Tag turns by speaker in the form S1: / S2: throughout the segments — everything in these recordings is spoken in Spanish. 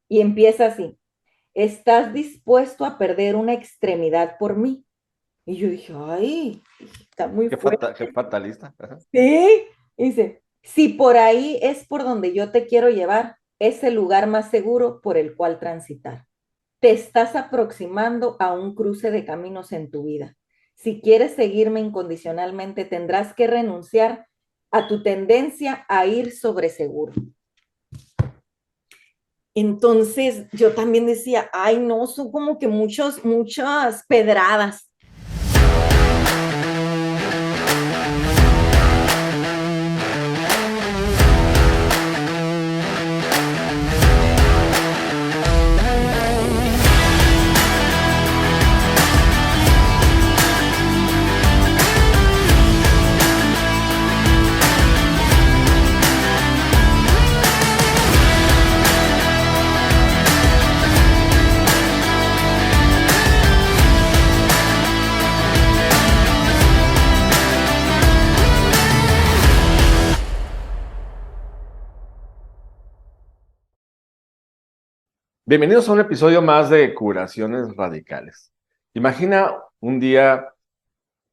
S1: y empieza así. ¿Estás dispuesto a perder una extremidad por mí? Y yo dije, ay, está muy fuerte.
S2: Qué fatalista. Ajá.
S1: Sí, dice, si por ahí es por donde yo te quiero llevar, es el lugar más seguro por el cual transitar. Te estás aproximando a un cruce de caminos en tu vida. Si quieres seguirme incondicionalmente, tendrás que renunciar a tu tendencia a ir sobre seguro. Entonces yo también decía, ay no, son como que muchas pedradas.
S2: Bienvenidos a un episodio más de Curaciones Radicales. Imagina un día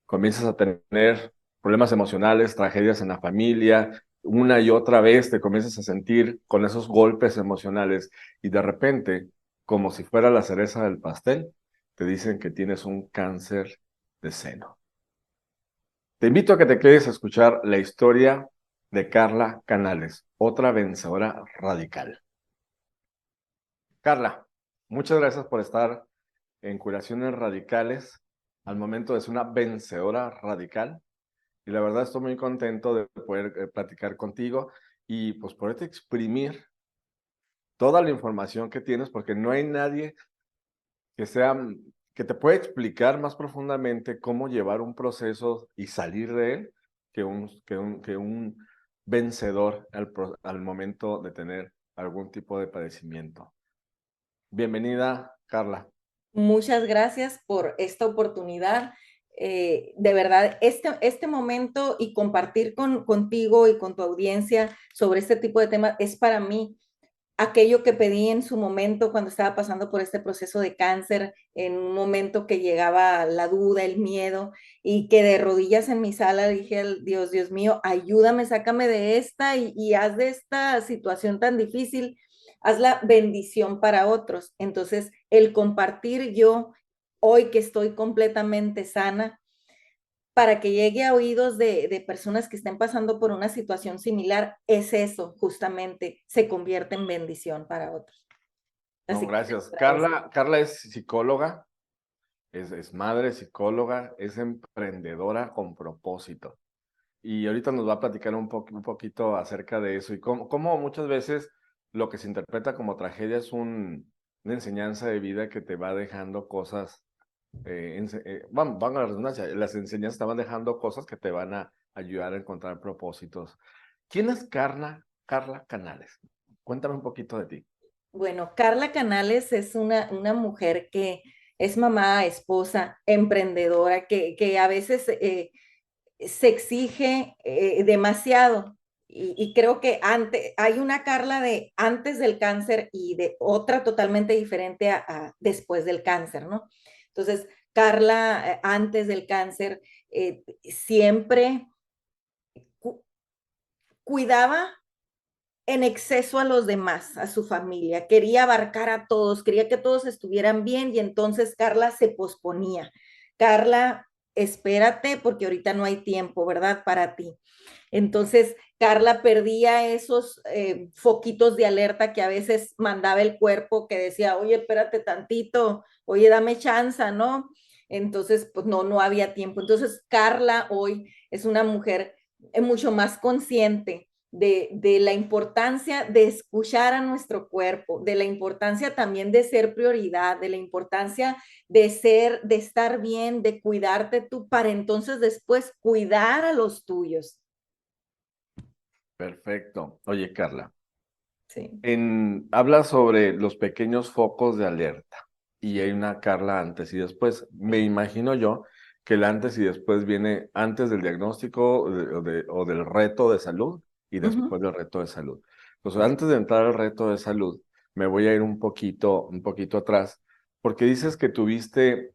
S2: comienzas a tener problemas emocionales, tragedias en la familia, una y otra vez te comienzas a sentir con esos golpes emocionales y de repente, como si fuera la cereza del pastel, te dicen que tienes un cáncer de seno. Te invito a que te quedes a escuchar la historia de Carla Canales, otra vencedora radical. Carla, muchas gracias por estar en Curaciones Radicales. Al momento es una vencedora radical y la verdad estoy muy contento de poder platicar contigo y pues poderte exprimir toda la información que tienes porque no hay nadie que sea que te pueda explicar más profundamente cómo llevar un proceso y salir de él que un vencedor al momento de tener algún tipo de padecimiento. Bienvenida, Carla.
S1: Muchas gracias por esta oportunidad. De verdad, este momento y compartir contigo y con tu audiencia sobre este tipo de temas es para mí aquello que pedí en su momento cuando estaba pasando por este proceso de cáncer, en un momento que llegaba la duda, el miedo, y que de rodillas en mi sala dije, Dios, Dios mío, ayúdame, sácame de esta y haz de esta situación tan difícil, haz la bendición para otros. Entonces, el compartir yo, hoy que estoy completamente sana, para que llegue a oídos de personas que estén pasando por una situación similar, es eso, justamente, se convierte en bendición para otros.
S2: No,
S1: Así que te
S2: gracias.
S1: agradezco.
S2: Carla es psicóloga, es madre psicóloga, es emprendedora con propósito. Y ahorita nos va a platicar un poquito acerca de eso y cómo muchas veces lo que se interpreta como tragedia es una enseñanza de vida que te va dejando cosas, van a la redundancia, las enseñanzas te van dejando cosas que te van a ayudar a encontrar propósitos. ¿Quién es Carla Canales? Cuéntame un poquito de ti.
S1: Bueno, Carla Canales es una mujer que es mamá, esposa, emprendedora, que a veces se exige demasiado. Y creo que hay una Carla de antes del cáncer y de otra totalmente diferente a después del cáncer, ¿no? Entonces, Carla, antes del cáncer, siempre cu cuidaba en exceso a los demás, a su familia, quería abarcar a todos, quería que todos estuvieran bien y entonces Carla se posponía. Carla, espérate porque ahorita no hay tiempo, ¿verdad? Para ti. Entonces, Carla perdía esos foquitos de alerta que a veces mandaba el cuerpo que decía, oye, espérate tantito, oye, dame chance, ¿no? Entonces, pues no había tiempo. Entonces, Carla hoy es una mujer mucho más consciente de la importancia de escuchar a nuestro cuerpo, de la importancia también de ser prioridad, de la importancia de estar bien, de cuidarte tú para entonces después cuidar a los tuyos.
S2: Perfecto. Oye, Carla,
S1: Sí.
S2: habla sobre los pequeños focos de alerta y hay una Carla antes y después. Me imagino yo que el antes y después viene antes del diagnóstico o del reto de salud y
S1: Ujú.
S2: después del reto de salud. Pues antes de entrar al reto de salud, me voy a ir un poquito atrás, porque dices que tuviste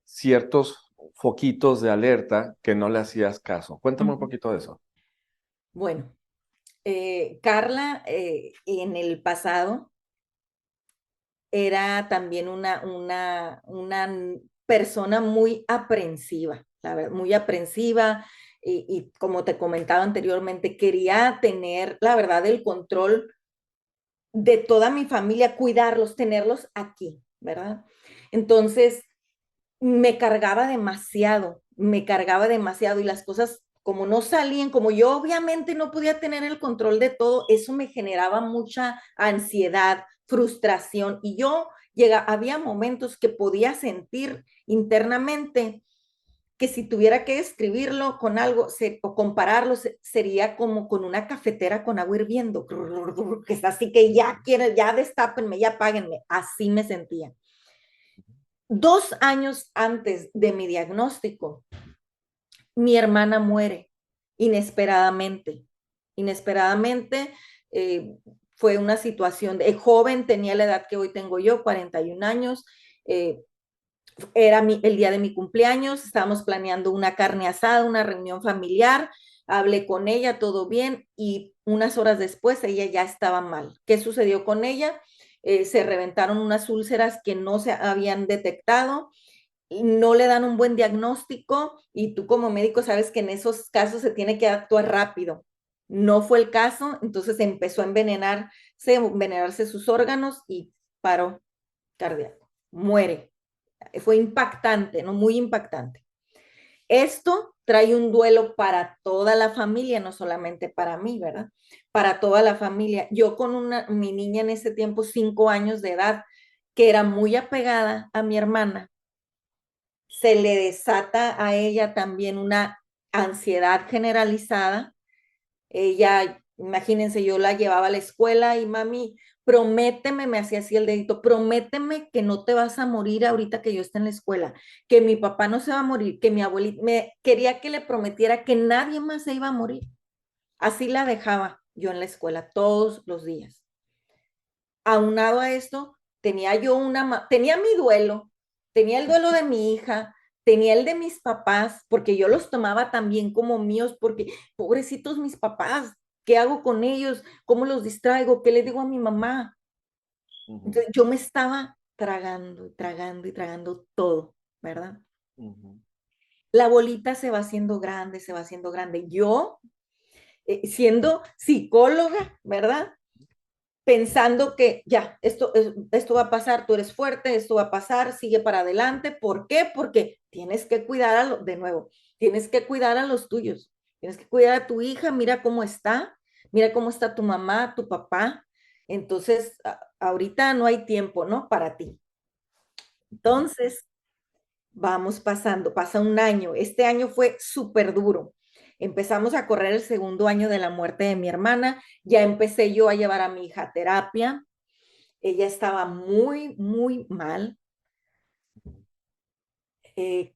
S2: ciertos foquitos de alerta que no le hacías caso. Cuéntame un
S1: Ujú.
S2: poquito de eso.
S1: Bueno, Carla en el pasado era también una persona muy aprensiva, la verdad, muy aprensiva y como te comentaba anteriormente, quería tener, la verdad, el control de toda mi familia, cuidarlos, tenerlos aquí, ¿verdad? Entonces, me cargaba demasiado y las cosas como no salían, como yo obviamente no podía tener el control de todo, eso me generaba mucha ansiedad, frustración y había momentos que podía sentir internamente que si tuviera que escribirlo con algo o compararlo, sería como con una cafetera con agua hirviendo, que es así que ya quieren, ya destápenme, ya páguenme, así me sentía. 2 años antes de mi diagnóstico, mi hermana muere inesperadamente. Inesperadamente fue una situación de joven, tenía la edad que hoy tengo yo, 41 años. Era el día de mi cumpleaños, estábamos planeando una carne asada, una reunión familiar. Hablé con ella, todo bien, y unas horas después ella ya estaba mal. ¿Qué sucedió con ella? Se reventaron unas úlceras que no se habían detectado, no le dan un buen diagnóstico y tú como médico sabes que en esos casos se tiene que actuar rápido. No fue el caso, entonces empezó a envenenarse sus órganos y paró cardíaco. Muere. Fue impactante, ¿no? Muy impactante. Esto trae un duelo para toda la familia, no solamente para mí, ¿verdad? Para toda la familia. Yo con mi niña en ese tiempo, 5 años de edad, que era muy apegada a mi hermana, se le desata a ella también una ansiedad generalizada. Ella, imagínense, yo la llevaba a la escuela y mami, prométeme, me hacía así el dedito, prométeme que no te vas a morir ahorita que yo esté en la escuela, que mi papá no se va a morir, que mi abuelita, me quería que le prometiera que nadie más se iba a morir. Así la dejaba yo en la escuela todos los días. Aunado a esto, tenía mi duelo, tenía el duelo de mi hija, tenía el de mis papás, porque yo los tomaba también como míos, porque pobrecitos mis papás, ¿qué hago con ellos? ¿Cómo los distraigo? ¿Qué le digo a mi mamá?
S2: Ujú,
S1: Entonces yo me estaba tragando, tragando y tragando todo, ¿verdad?
S2: ujú.
S1: La bolita se va haciendo grande, se va haciendo grande. Yo, siendo psicóloga, ¿verdad? Pensando que ya, esto va a pasar, tú eres fuerte, esto va a pasar, sigue para adelante. ¿Por qué? Porque tienes que cuidar de nuevo, tienes que cuidar a los tuyos, tienes que cuidar a tu hija, mira cómo está tu mamá, tu papá. Entonces, ahorita no hay tiempo, ¿no? Para ti. Entonces, vamos pasando, pasa un año. Este año fue súper duro. Empezamos a correr el segundo año de la muerte de mi hermana. Ya empecé yo a llevar a mi hija a terapia. Ella estaba muy, muy mal. Eh,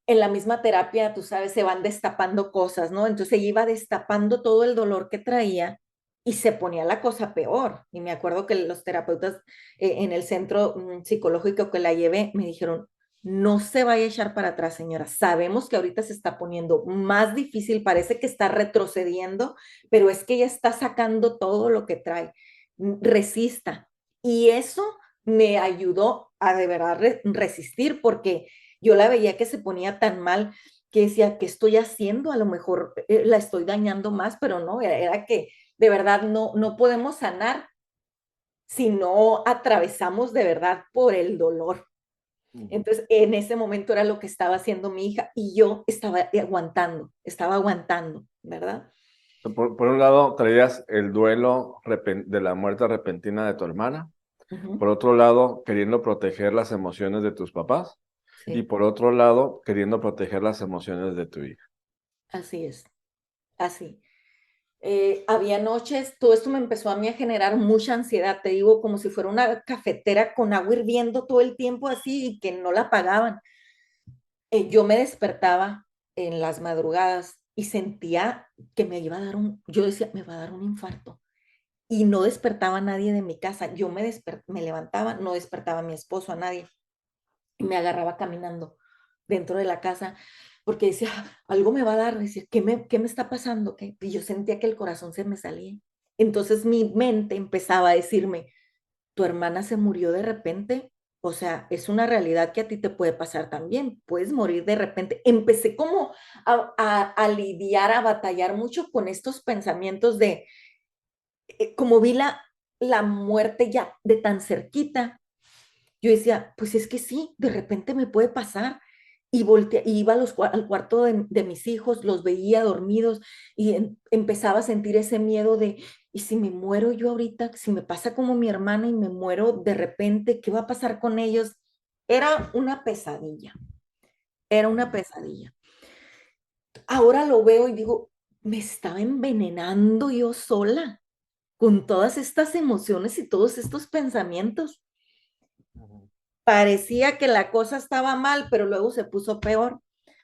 S1: en la misma terapia, tú sabes, se van destapando cosas, ¿no? Entonces ella iba destapando todo el dolor que traía y se ponía la cosa peor. Y me acuerdo que los terapeutas en el centro psicológico que la llevé me dijeron, no se vaya a echar para atrás, señora. Sabemos que ahorita se está poniendo más difícil, parece que está retrocediendo, pero es que ella está sacando todo lo que trae. Resista. Y eso me ayudó a de verdad resistir porque yo la veía que se ponía tan mal que decía, ¿qué estoy haciendo? A lo mejor la estoy dañando más, pero no, era que de verdad no podemos sanar si no atravesamos de verdad por el dolor.
S2: Ujú.
S1: Entonces, en ese momento era lo que estaba haciendo mi hija y yo estaba aguantando, ¿verdad?
S2: Por un lado, traías el duelo de la muerte repentina de tu hermana.
S1: Ujú.
S2: Por otro lado, queriendo proteger las emociones de tus papás. Y
S1: Sí,
S2: por otro lado, queriendo proteger las emociones de tu hija.
S1: así es, así. Había noches, todo esto me empezó a mí a generar mucha ansiedad, te digo, como si fuera una cafetera con agua hirviendo todo el tiempo así y que no la apagaban. Yo me despertaba en las madrugadas y sentía que me iba a dar yo decía, me va a dar un infarto. y no despertaba a nadie de mi casa. Yo me levantaba, no despertaba a mi esposo, a nadie, y me agarraba caminando dentro de la casa porque decía, algo me va a dar, decía, qué me está pasando? ¿Qué? Y yo sentía que el corazón se me salía. Entonces mi mente empezaba a decirme, tu hermana se murió de repente, o sea, es una realidad que a ti te puede pasar también, puedes morir de repente. Empecé como a lidiar, a batallar mucho con estos pensamientos de, como vi la muerte ya de tan cerquita, yo decía, pues es que sí, de repente me puede pasar. Y iba al cuarto de mis hijos, los veía dormidos y empezaba a sentir ese miedo de, ¿y si me muero yo ahorita? Si me pasa como mi hermana y me muero de repente, ¿qué va a pasar con ellos? Era una pesadilla, era una pesadilla. Ahora lo veo y digo, me estaba envenenando yo sola con todas estas emociones y todos estos pensamientos.
S2: Ujú.
S1: Parecía que la cosa estaba mal, pero luego se puso peor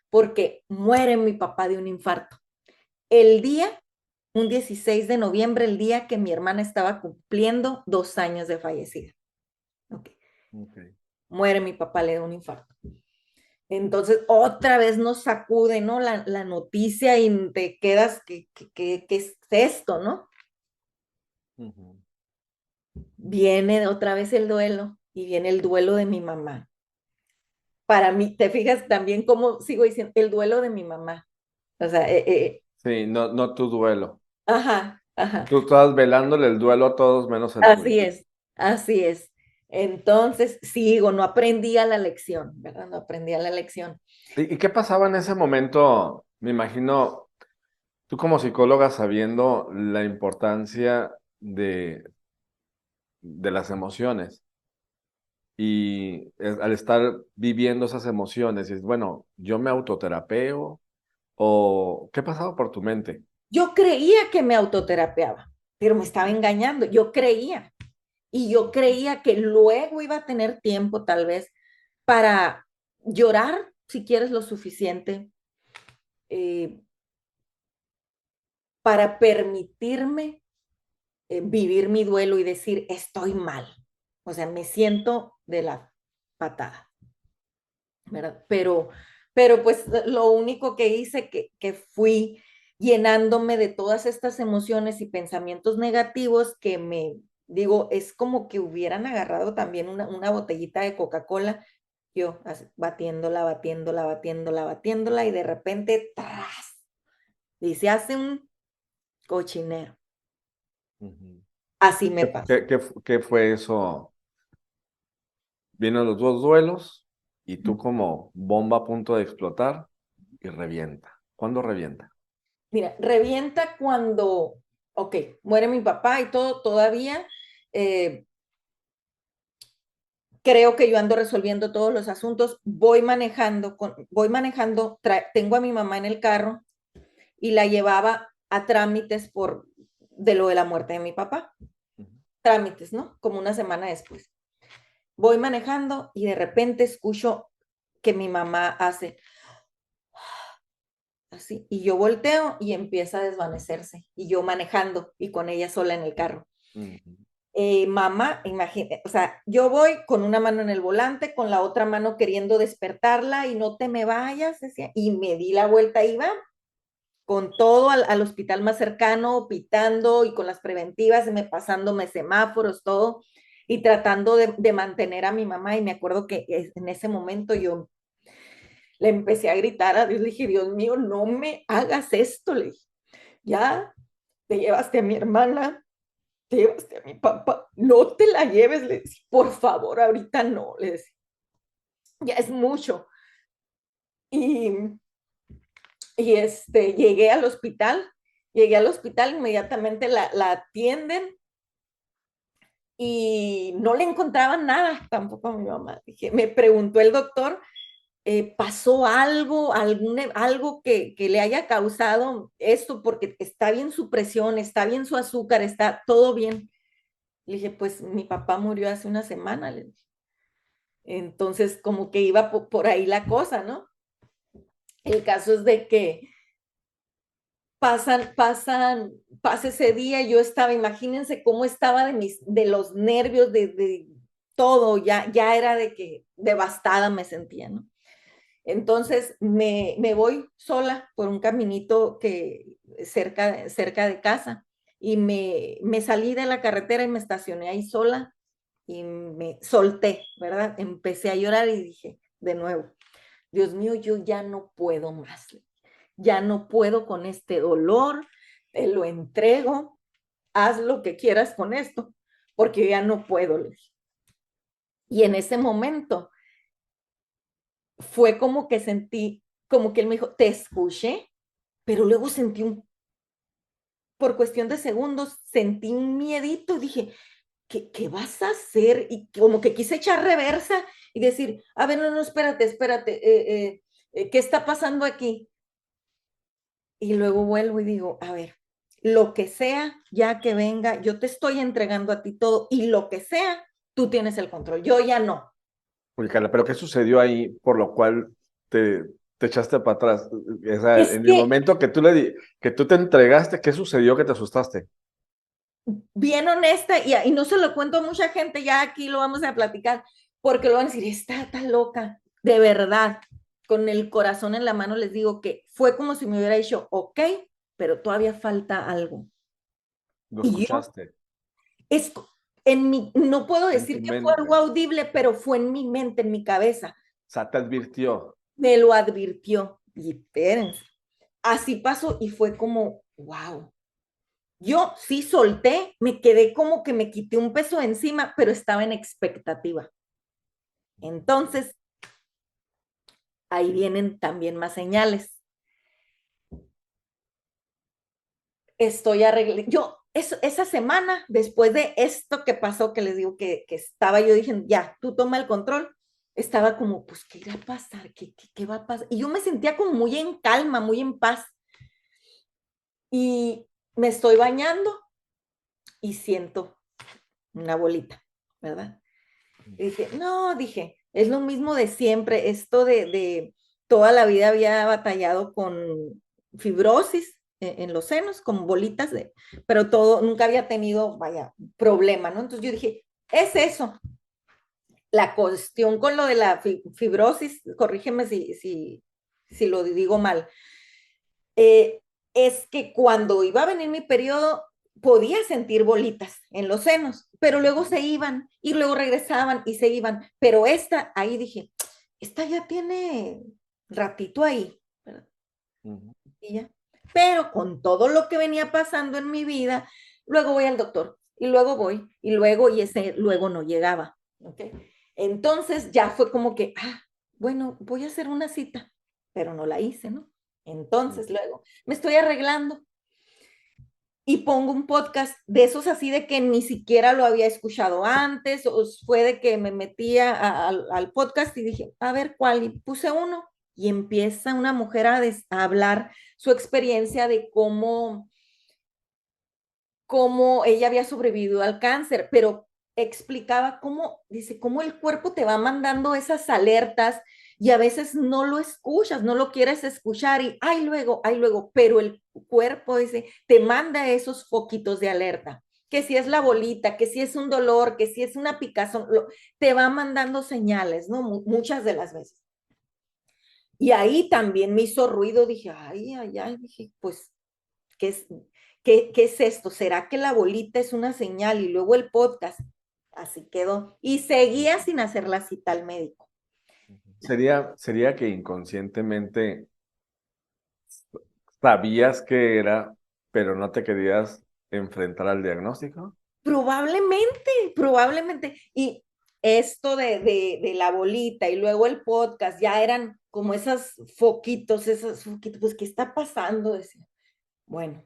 S1: porque muere mi papá de un infarto. El día, un 16 de noviembre, el día que mi hermana estaba cumpliendo 2 años de fallecida. Okay.
S2: Ok.
S1: Muere mi papá, le da un infarto. Entonces, otra vez nos sacude, ¿no? La noticia y te quedas, ¿qué es esto, no?
S2: Ujú.
S1: Viene otra vez el duelo y viene el duelo de mi mamá. Para mí, te fijas también cómo sigo diciendo, el duelo de mi mamá. O sea,
S2: Sí, no, no tu duelo.
S1: ajá, ajá,
S2: Tú estabas velándole el duelo a todos menos el tuyo.
S1: así es, así es. Entonces, sigo, no aprendí a la lección, ¿verdad? No aprendí a la lección.
S2: ¿Y qué pasaba en ese momento? Me imagino, tú como psicóloga sabiendo la importancia de las emociones y al estar viviendo esas emociones, y es, bueno, yo me autoterapeo o ¿qué pasaba por tu mente?
S1: Yo creía que me autoterapeaba, pero me estaba engañando. Yo creía, y yo creía que luego iba a tener tiempo tal vez para llorar, si quieres lo suficiente, eh, para permitirme vivir mi duelo y decir, estoy mal. O sea, me siento de la patada, ¿verdad? Pero pues lo único que hice que fui llenándome de todas estas emociones y pensamientos negativos que me digo, es como que hubieran agarrado también una botellita de Coca-Cola, yo batiéndola, batiéndola, batiéndola, batiéndola y de repente, ¡tras! Y se hace un cochinero.
S2: Ujú.
S1: Así me
S2: ¿Qué,
S1: pasa.
S2: qué fue eso? Vienen los dos duelos y tú como bomba a punto de explotar y revienta. ¿Cuándo revienta?
S1: Mira, revienta cuando, ok, muere mi papá y todo, todavía eh, creo que yo ando resolviendo todos los asuntos, voy manejando, tengo a mi mamá en el carro y la llevaba a trámites de lo de la muerte de mi papá.
S2: Ujú.
S1: Trámites, ¿no? Como una semana después. Voy manejando y de repente escucho que mi mamá hace así y yo volteo y empieza a desvanecerse y yo manejando y con ella sola en el carro.
S2: Ujú.
S1: Mamá, imagínate, o sea, yo voy con una mano en el volante, con la otra mano queriendo despertarla y no te me vayas, decía, y me di la vuelta, iba con todo al hospital más cercano, pitando y con las preventivas, y me pasándome semáforos, todo, y tratando de mantener a mi mamá. Y me acuerdo que en ese momento yo le empecé a gritar a Dios, le dije, Dios mío, no me hagas esto, le dije, ya te llevaste a mi hermana, te llevaste a mi papá, no te la lleves, le decía, por favor, ahorita no, le decía, ya es mucho. Y, llegué al hospital, inmediatamente la atienden y no le encontraban nada tampoco a mi mamá. Dije, me preguntó el doctor, ¿pasó algo, algo que le haya causado esto? Porque está bien su presión, está bien su azúcar, está todo bien. Le dije, pues mi papá murió hace una semana. Le dije. Entonces, como que iba por ahí la cosa, ¿no? El caso es de que pasa ese día, yo estaba, imagínense cómo estaba de los nervios, de todo, ya era de que devastada me sentía, ¿no? Entonces me voy sola por un caminito que cerca de casa y me salí de la carretera y me estacioné ahí sola y me solté, ¿verdad? Empecé a llorar y dije, de nuevo, Dios mío, yo ya no puedo más, ya no puedo con este dolor, te lo entrego, haz lo que quieras con esto, porque ya no puedo, le dije. Y en ese momento fue como que sentí, como que él me dijo, te escuché, pero luego sentí por cuestión de segundos, sentí un miedito y dije, ¿qué vas a hacer? Y como que quise echar reversa y decir, a ver, no, espérate, ¿qué está pasando aquí? Y luego vuelvo y digo, a ver, lo que sea, ya que venga, yo te estoy entregando a ti todo y lo que sea, tú tienes el control, yo ya no.
S2: Oye, Carla, pero ¿qué sucedió ahí por lo cual te echaste para atrás? O sea,
S1: Es
S2: en el
S1: que,
S2: momento que que tú te entregaste, ¿qué sucedió que te asustaste?
S1: bien honesta, y no se lo cuento a mucha gente, ya aquí lo vamos a platicar, porque lo van a decir, está tan loca, de verdad, con el corazón en la mano les digo que fue como si me hubiera dicho, ok, pero todavía falta algo.
S2: Lo
S1: Y yo,
S2: escuchaste
S1: es no puedo
S2: en tu
S1: decir que fue algo
S2: mente.
S1: audible, pero fue en mi mente, en mi cabeza.
S2: O sea, te advirtió.
S1: Me lo advirtió. Y espérense, así pasó y fue como, wow. Yo sí solté, me quedé como que me quité un peso encima, pero estaba en expectativa. Entonces, ahí vienen también más señales. Estoy arreglando. Esa semana, después de esto que pasó, que les digo que estaba, yo dije, ya, tú toma el control. Estaba como, pues, ¿qué irá a pasar? ¿Qué va a pasar? Y yo me sentía como muy en calma, muy en paz. Y me estoy bañando y siento una bolita, ¿verdad? Y dije, no, dije, es lo mismo de siempre, esto de toda la vida había batallado con fibrosis en los senos, con bolitas pero todo, nunca había tenido, vaya, problema, ¿no? Entonces yo dije, es eso. La cuestión con lo de la fibrosis, corrígeme si lo digo mal, eh, es que cuando iba a venir mi periodo podía sentir bolitas en los senos, pero luego se iban y luego regresaban y se iban. Pero esta, ahí dije, esta ya tiene ratito ahí, ¿verdad?
S2: Ujú.
S1: Y ya. Pero con todo lo que venía pasando en mi vida, luego voy al doctor y luego voy y luego y ese luego no llegaba. ¿Okay? Entonces ya fue como que, bueno, voy a hacer una cita, pero no la hice, ¿no? Entonces luego me estoy arreglando y pongo un podcast de esos así de que ni siquiera lo había escuchado antes, o fue de que me metía al podcast y dije, a ver cuál, y puse uno y empieza una mujer a hablar su experiencia de cómo ella había sobrevivido al cáncer, pero explicaba cómo, dice, cómo el cuerpo te va mandando esas alertas y a veces no lo escuchas, no lo quieres escuchar y ay luego, pero el cuerpo dice, te manda esos foquitos de alerta, que si es la bolita, que si es un dolor, que si es una picazón, te va mandando señales, ¿no? Muchas de las veces. Y ahí también me hizo ruido, dije, dije, pues ¿qué es, qué es esto? ¿Será que la bolita es una señal y luego el podcast? Así quedó. Y seguía sin hacer la cita al médico.
S2: Sería que inconscientemente sabías que era, pero no te querías enfrentar al diagnóstico.
S1: Probablemente. Y esto de la bolita y luego el podcast ya eran como esos foquitos, pues, ¿qué está pasando? Decía. Bueno,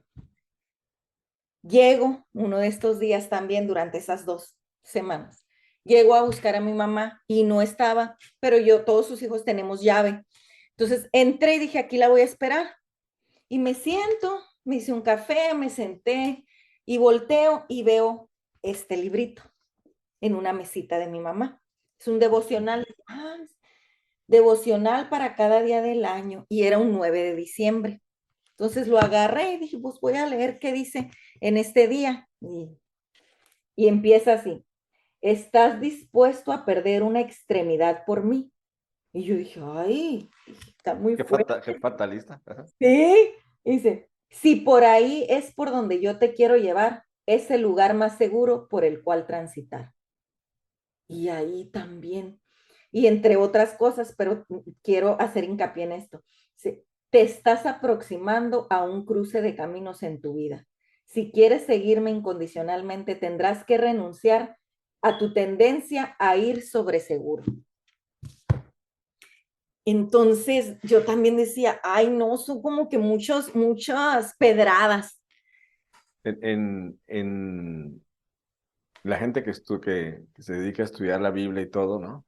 S1: llego uno de estos días también durante esas 2 semanas. Llego a buscar a mi mamá y no estaba, pero todos sus hijos tenemos llave. Entonces entré y dije, aquí la voy a esperar. Y me siento, me hice un café, me senté y volteo y veo este librito en una mesita de mi mamá. Es un devocional. Devocional para cada día del año. Y era un 9 de diciembre. Entonces lo agarré y dije, pues voy a leer qué dice en este día. Y empieza así, ¿estás dispuesto a perder una extremidad por mí? Y yo dije, ay, está muy fuerte.
S2: Qué fatalista. Ajá.
S1: Sí, dice, si por ahí es por donde yo te quiero llevar, es el lugar más seguro por el cual transitar. Y ahí también, y entre otras cosas, pero quiero hacer hincapié en esto. Sí, te estás aproximando a un cruce de caminos en tu vida. Si quieres seguirme incondicionalmente, tendrás que renunciar a tu tendencia a ir sobre seguro. Entonces yo también decía, ay, no, son como que muchas pedradas.
S2: En la gente que se dedica a estudiar la Biblia y todo, ¿no?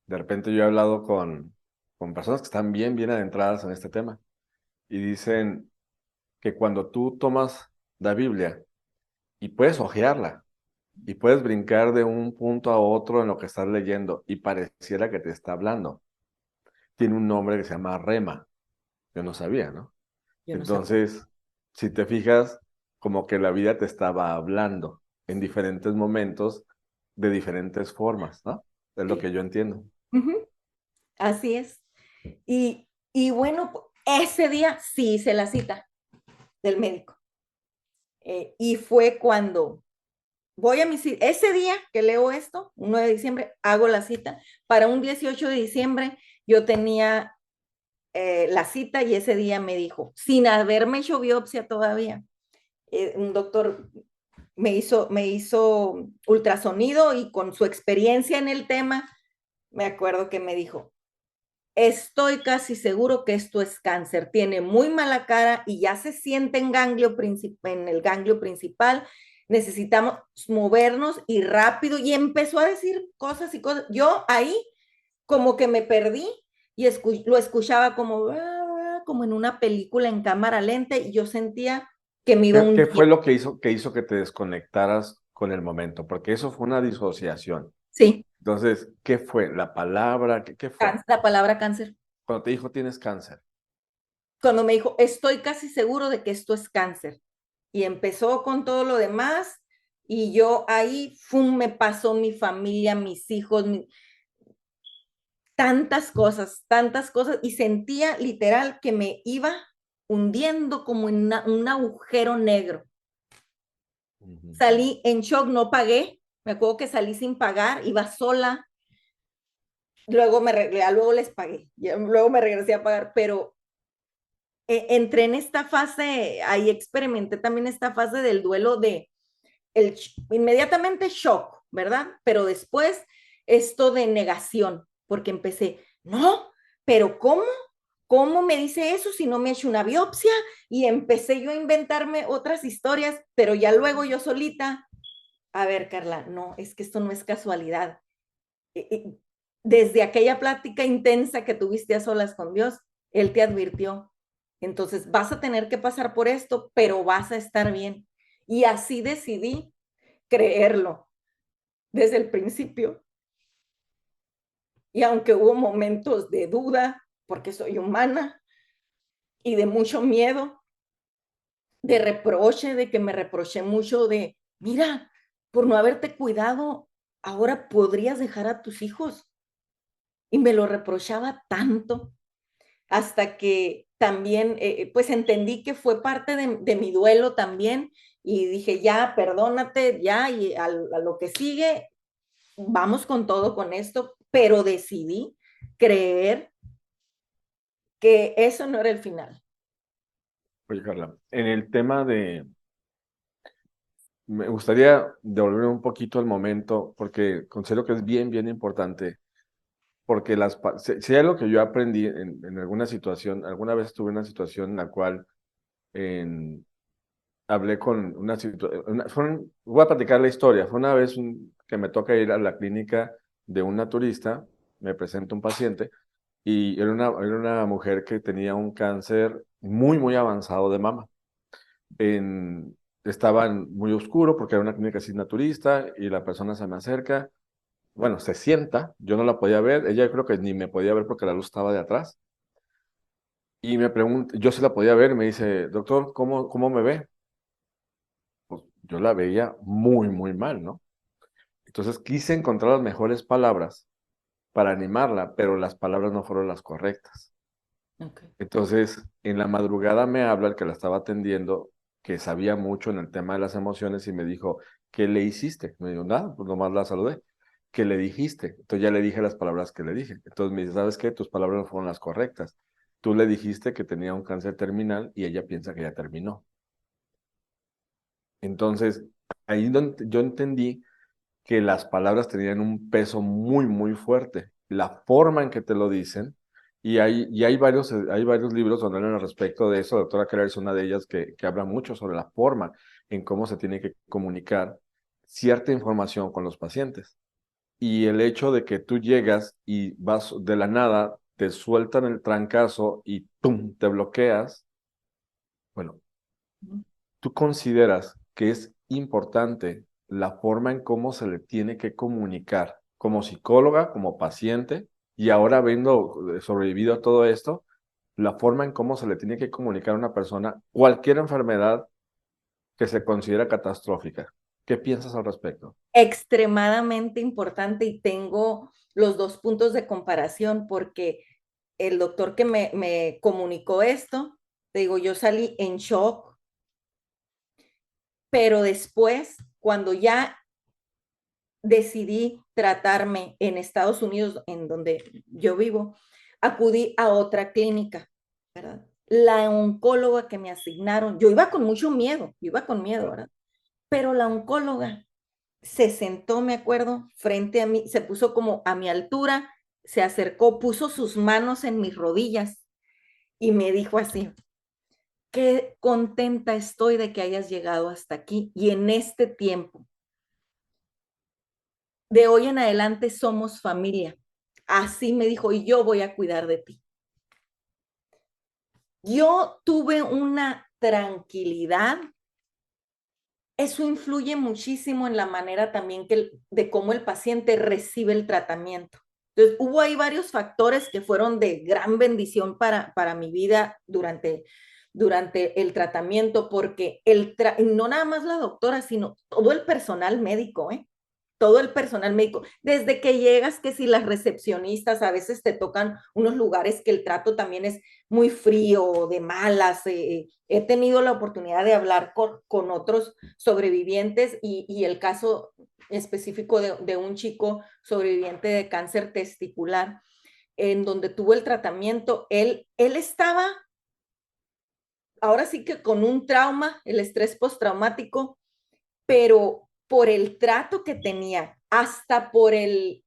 S2: De repente yo he hablado con personas que están bien adentradas en este tema y dicen que cuando tú tomas la Biblia y puedes hojearla y puedes brincar de un punto a otro en lo que estás leyendo y pareciera que te está hablando, tiene un nombre que se llama rema. Yo no sabía, ¿no?
S1: Yo no sabía.
S2: Entonces, si te fijas, como que la vida te estaba hablando en diferentes momentos, de diferentes formas, ¿no? Es lo que yo entiendo.
S1: Ujú, así es. Y bueno, ese día sí hice la cita del médico. Y fue cuando voy a mi cita, ese día que leo esto, un 9 de diciembre, hago la cita. Para un 18 de diciembre yo tenía la cita y ese día me dijo, sin haberme hecho biopsia todavía, un doctor me hizo ultrasonido y con su experiencia en el tema, me acuerdo que me dijo, estoy casi seguro que esto es cáncer, tiene muy mala cara y ya se siente en el ganglio principal, necesitamos movernos y rápido y empezó a decir cosas y cosas. Yo ahí como que me perdí y lo escuchaba como en una película en cámara lenta y yo sentía que me iba
S2: ¿Qué fue
S1: hundiendo.
S2: lo que hizo que te desconectaras con el momento? Porque eso fue una disociación.
S1: Sí,
S2: Entonces, ¿qué fue? ¿La palabra? ¿Qué fue?
S1: la palabra cáncer.
S2: Cuando te dijo tienes cáncer.
S1: Cuando me dijo, estoy casi seguro de que esto es cáncer. Y empezó con todo lo demás y yo ahí, me pasó mi familia, mis hijos, tantas cosas y sentía literal que me iba hundiendo como en un agujero negro.
S2: Ujú.
S1: Salí en shock, no pagué, me acuerdo que salí sin pagar, iba sola, luego les pagué, luego me regresé a pagar, pero entré en esta fase, ahí experimenté también esta fase del duelo inmediatamente shock, ¿verdad? Pero después esto de negación, porque empecé, no, pero ¿cómo? ¿Cómo me dice eso si no me he hecho una biopsia? Y empecé yo a inventarme otras historias, pero ya luego yo solita, a ver, Carla, no, es que esto no es casualidad. Desde aquella plática intensa que tuviste a solas con Dios, Él te advirtió. Entonces vas a tener que pasar por esto, pero vas a estar bien. Y así decidí creerlo desde el principio. Y aunque hubo momentos de duda, porque soy humana, y de mucho miedo, de reproche, de que me reproché mucho de, mira, por no haberte cuidado, ahora podrías dejar a tus hijos. Y me lo reprochaba tanto hasta que también, pues entendí que fue parte de mi duelo también y dije, ya, perdónate, ya, y a lo que sigue, vamos con todo con esto, pero decidí creer que eso no era el final.
S2: Oye, Carla, en el tema de, me gustaría devolver un poquito al momento, porque considero que es bien importante, porque si hay algo que yo aprendí en alguna situación, alguna vez estuve en una situación en la cual en, hablé con una situación, voy a platicar la historia, fue una vez que me toca ir a la clínica de un naturista, me presenta un paciente, y era una mujer que tenía un cáncer muy avanzado de mama. En, Estaba muy oscuro porque era una clínica así naturista y la persona se me acerca, bueno, se sienta, yo no la podía ver, ella creo que ni me podía ver porque la luz estaba de atrás. Y me pregunta, yo se la podía ver, me dice, doctor, ¿cómo me ve? Pues yo la veía muy, muy mal, ¿no? Entonces quise encontrar las mejores palabras para animarla, pero las palabras no fueron las correctas.
S1: Okay.
S2: Entonces, en la madrugada me habla el que la estaba atendiendo, que sabía mucho en el tema de las emociones, y me dijo, ¿qué le hiciste? Me dijo, nada, pues nomás la saludé. ¿Qué le dijiste? Entonces ya le dije las palabras que le dije. Entonces me dice, ¿sabes qué? Tus palabras no fueron las correctas. Tú le dijiste que tenía un cáncer terminal y ella piensa que ya terminó. Entonces, ahí donde yo entendí que las palabras tenían un peso muy, muy fuerte. La forma en que te lo dicen, hay varios libros donde hablan al respecto de eso. La doctora Keller es una de ellas que habla mucho sobre la forma en cómo se tiene que comunicar cierta información con los pacientes. Y el hecho de que tú llegas y vas de la nada, te sueltan el trancazo y ¡pum! Te bloqueas. Bueno, ¿tú consideras que es importante la forma en cómo se le tiene que comunicar como psicóloga, como paciente, y ahora habiendo sobrevivido a todo esto, la forma en cómo se le tiene que comunicar a una persona cualquier enfermedad que se considera catastrófica? ¿Qué piensas al respecto?
S1: Extremadamente importante y tengo los dos puntos de comparación porque el doctor que me comunicó esto, te digo, yo salí en shock, pero después, cuando ya decidí tratarme en Estados Unidos, en donde yo vivo, acudí a otra clínica, ¿verdad? La oncóloga que me asignaron, yo iba con mucho miedo, yo iba con miedo, ¿verdad? Pero la oncóloga se sentó, me acuerdo, frente a mí, se puso como a mi altura, se acercó, puso sus manos en mis rodillas y me dijo así, qué contenta estoy de que hayas llegado hasta aquí y en este tiempo, de hoy en adelante somos familia. Así me dijo, y yo voy a cuidar de ti. Yo tuve una tranquilidad. Eso influye muchísimo en la manera también de cómo el paciente recibe el tratamiento. Entonces, hubo ahí varios factores que fueron de gran bendición para mi vida durante el tratamiento, porque no nada más la doctora, sino todo el personal médico, ¿eh? Todo el personal médico, desde que llegas, que si las recepcionistas, a veces te tocan unos lugares que el trato también es muy frío, de malas. He tenido la oportunidad de hablar con otros sobrevivientes y el caso específico de un chico sobreviviente de cáncer testicular, en donde tuvo el tratamiento, él estaba ahora sí que con un trauma, el estrés postraumático, pero por el trato que tenía, hasta por el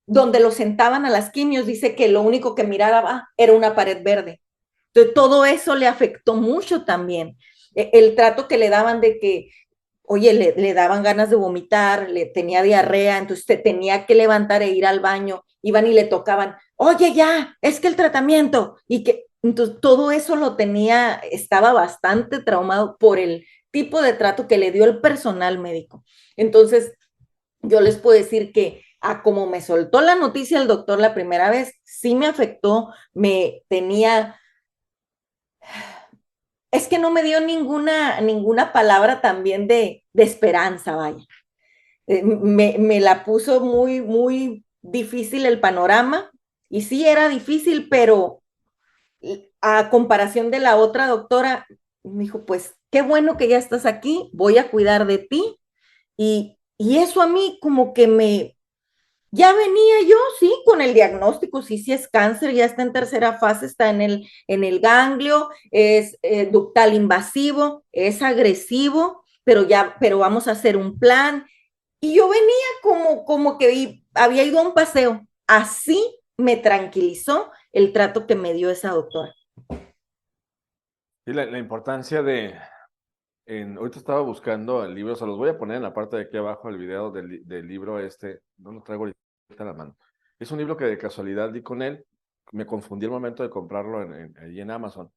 S1: donde lo sentaban a las quimios, dice que lo único que miraba era una pared verde. Entonces, todo eso le afectó mucho también. El trato que le daban de que, oye, le daban ganas de vomitar, le tenía diarrea, entonces te tenía que levantar e ir al baño, iban y le tocaban, oye, ya, es que el tratamiento, y que, entonces todo eso lo tenía, estaba bastante traumado por el tipo de trato que le dio el personal médico. Entonces, yo les puedo decir que como me soltó la noticia el doctor la primera vez, sí me afectó, me tenía, es que no me dio ninguna palabra también de esperanza, vaya. Me la puso muy, muy difícil el panorama y sí era difícil, pero a comparación de la otra doctora, me dijo, pues qué bueno que ya estás aquí, voy a cuidar de ti y eso a mí como que ya venía yo, sí, con el diagnóstico, sí, sí es cáncer, ya está en tercera fase, está en el ganglio, es ductal invasivo, es agresivo, pero vamos a hacer un plan. Y yo venía como que había ido a un paseo. Así me tranquilizó el trato que me dio esa doctora.
S2: Y la importancia ahorita estaba buscando el libro, se los voy a poner en la parte de aquí abajo el video del libro este, no lo traigo ahorita a la mano. Es un libro que de casualidad di con él, me confundí el momento de comprarlo allí en Amazon.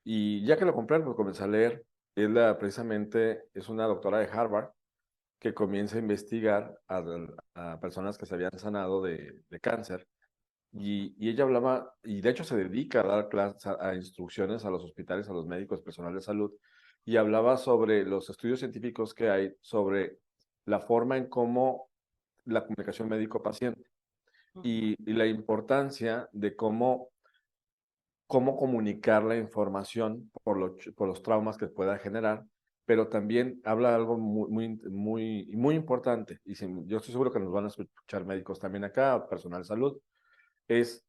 S2: Y ya que lo compré, pues comencé a leer. Precisamente es una doctora de Harvard que comienza a investigar a personas que se habían sanado de cáncer y ella hablaba, y de hecho se dedica a dar clases, a instrucciones a los hospitales, a los médicos, personal de salud, y hablaba sobre los estudios científicos que hay sobre la forma en cómo la comunicación médico-paciente y la importancia de cómo comunicar la información por los traumas que pueda generar, pero también habla de algo muy importante, y yo estoy seguro que nos van a escuchar médicos también acá, personal de salud, es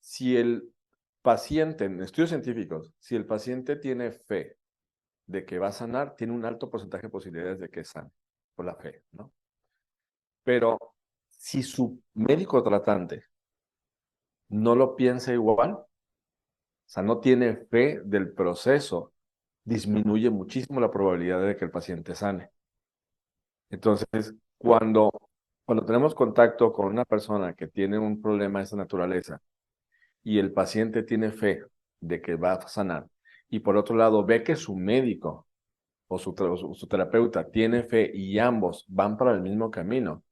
S2: si el paciente, en estudios científicos, si el paciente tiene fe de que va a sanar, tiene un alto porcentaje de posibilidades de que sane, por la fe, ¿no? Pero si su médico tratante no lo piensa igual, o sea, no tiene fe del proceso, disminuye muchísimo la probabilidad de que el paciente sane. Entonces, cuando tenemos contacto con una persona que tiene un problema de esa naturaleza y el paciente tiene fe de que va a sanar, y por otro lado ve que su médico o su terapeuta tiene fe y ambos van para el mismo camino,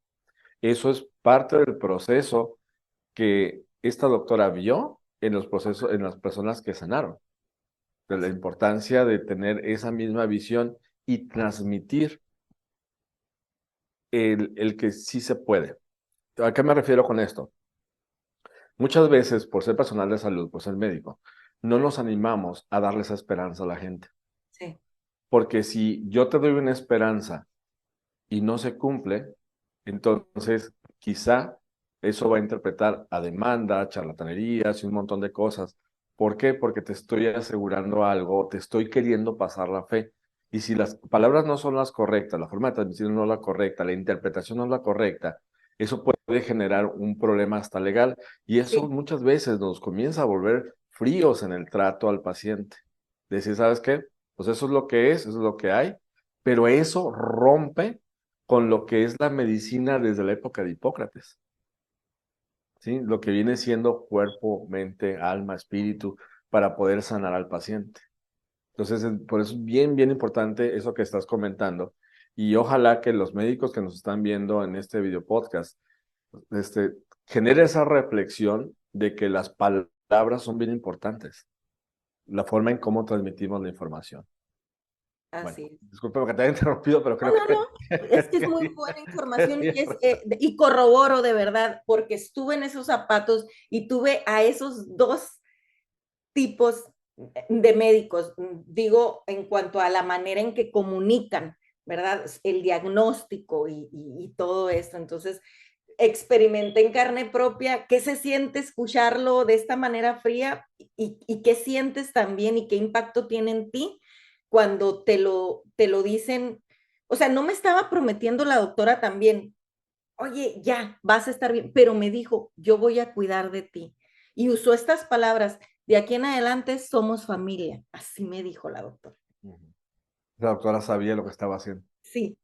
S2: eso es parte del proceso que esta doctora vio en los procesos, en las personas que sanaron, de la importancia de tener esa misma visión y transmitir el que sí se puede. ¿A qué me refiero con esto? Muchas veces, por ser personal de salud, por ser médico, no nos animamos a darle esa esperanza a la gente.
S1: Sí,
S2: Porque si yo te doy una esperanza y no se cumple, entonces quizá eso va a interpretar a demanda, charlatanerías y un montón de cosas. ¿Por qué? Porque te estoy asegurando algo, te estoy queriendo pasar la fe. Y si las palabras no son las correctas, la forma de transmitir no es la correcta, la interpretación no es la correcta, eso puede generar un problema hasta legal. Y eso
S1: sí,
S2: muchas veces nos comienza a volver fríos en el trato al paciente. Decir, ¿sabes qué? Pues eso es lo que es, eso es lo que hay, pero eso rompe con lo que es la medicina desde la época de Hipócrates, ¿sí? Lo que viene siendo cuerpo, mente, alma, espíritu, para poder sanar al paciente. Entonces, por eso es bien importante eso que estás comentando. Y ojalá que los médicos que nos están viendo en este video podcast, este, genere esa reflexión de que las palabras son bien importantes, la forma en cómo transmitimos la información. Bueno,
S1: así es.
S2: discúlpame que te haya interrumpido, pero
S1: No,
S2: creo
S1: no, no, es que es muy buena información y corroboro de verdad, porque estuve en esos zapatos y tuve a esos dos tipos de médicos, digo, en cuanto a la manera en que comunican, ¿verdad? El diagnóstico y todo esto. Entonces, experimenté en carne propia qué se siente escucharlo de esta manera fría y qué sientes también y qué impacto tiene en ti cuando te lo dicen. O sea, no me estaba prometiendo la doctora también, oye, ya, vas a estar bien, pero me dijo, yo voy a cuidar de ti. Y usó estas palabras, de aquí en adelante somos familia. Así me dijo la doctora.
S2: la doctora sabía lo que estaba haciendo.
S1: Sí,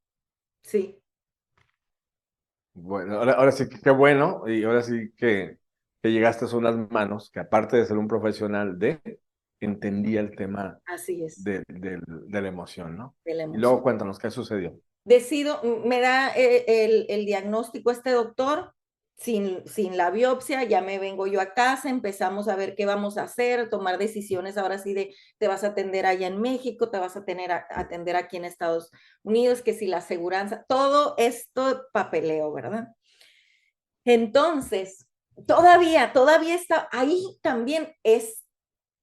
S1: sí,
S2: Bueno, ahora sí que qué bueno, y ahora sí que llegaste a unas manos que aparte de ser un profesional entendía el tema
S1: así es,
S2: de la emoción, ¿no?
S1: de la
S2: Y luego
S1: emoción.
S2: cuéntanos qué sucedió.
S1: Decido, me da el diagnóstico este doctor sin la biopsia, ya me vengo yo a casa, empezamos a ver qué vamos a hacer, tomar decisiones ahora sí de te vas a atender allá en México, te vas a tener a atender aquí en Estados Unidos, que si la aseguranza, todo esto papeleo, ¿verdad? Entonces, todavía está, ahí también es,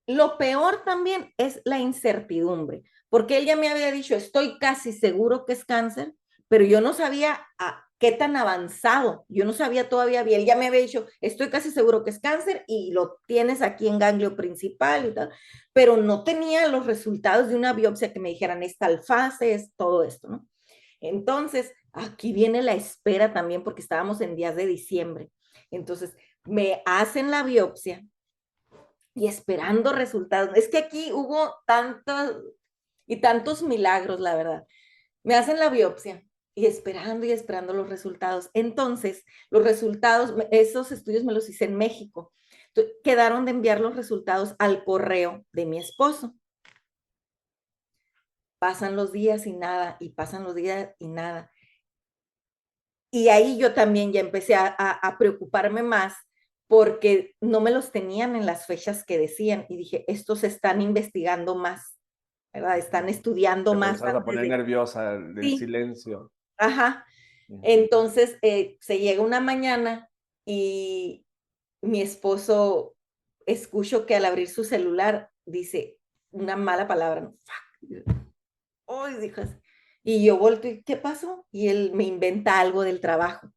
S1: lo peor también es la incertidumbre, porque él ya me había dicho, estoy casi seguro que es cáncer, pero yo no sabía a qué tan avanzado, yo no sabía todavía bien, él ya me había dicho, estoy casi seguro que es cáncer y lo tienes aquí en ganglio principal y tal, pero no tenía los resultados de una biopsia que me dijeran, es tal fase, es todo esto, ¿no? Entonces, aquí viene la espera también porque estábamos en días de diciembre. Entonces, me hacen la biopsia y esperando resultados. Es que aquí hubo tantos y tantos milagros, la verdad. Me hacen la biopsia y esperando los resultados. Entonces, los resultados, esos estudios me los hice en México. Quedaron de enviar los resultados al correo de mi esposo. Pasan los días y nada, y pasan los días y nada. Y ahí yo también ya empecé a preocuparme más porque no me los tenían en las fechas que decían y dije, estos están investigando más, ¿verdad? Están estudiando
S2: Te
S1: más
S2: comenzás a
S1: antes
S2: poner
S1: de...
S2: nerviosa del
S1: Sí,
S2: silencio.
S1: ajá.
S2: Ujú.
S1: Entonces se llega una mañana y mi esposo escucho que al abrir su celular dice una mala palabra, ¿no? Fuck. ¡Ay, dijo así! Y yo volteo, y ¿qué pasó? Y él me inventa algo del trabajo.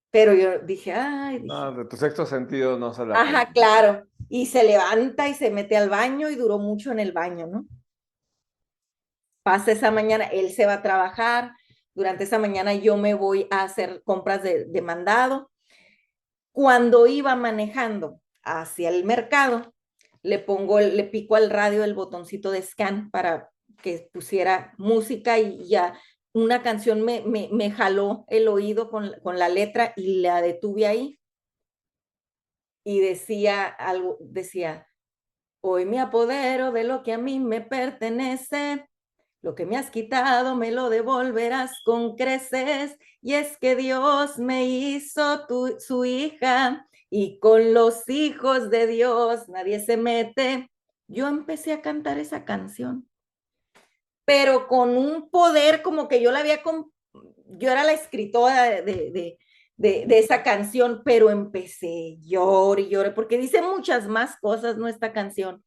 S1: Pero yo dije, ay,
S2: No,
S1: dije,
S2: de tu sexto sentido no se la
S1: ajá,
S2: permite.
S1: claro. Y se levanta y se mete al baño y duró mucho en el baño, ¿no? Pasa esa mañana, él se va a trabajar. Durante esa mañana yo me voy a hacer compras de mandado. Cuando iba manejando hacia el mercado, le pico al radio el botoncito de scan para que pusiera música y ya una canción me jaló el oído con la letra y la detuve ahí y decía algo, decía, hoy me apodero de lo que a mí me pertenece, lo que me has quitado me lo devolverás con creces, y es que Dios me hizo su hija, y con los hijos de Dios nadie se mete. Yo empecé a cantar esa canción, pero con un poder como que yo la había, yo era la escritora de esa canción, pero empecé llorar y llorar, porque dice muchas más cosas, ¿no? Esta canción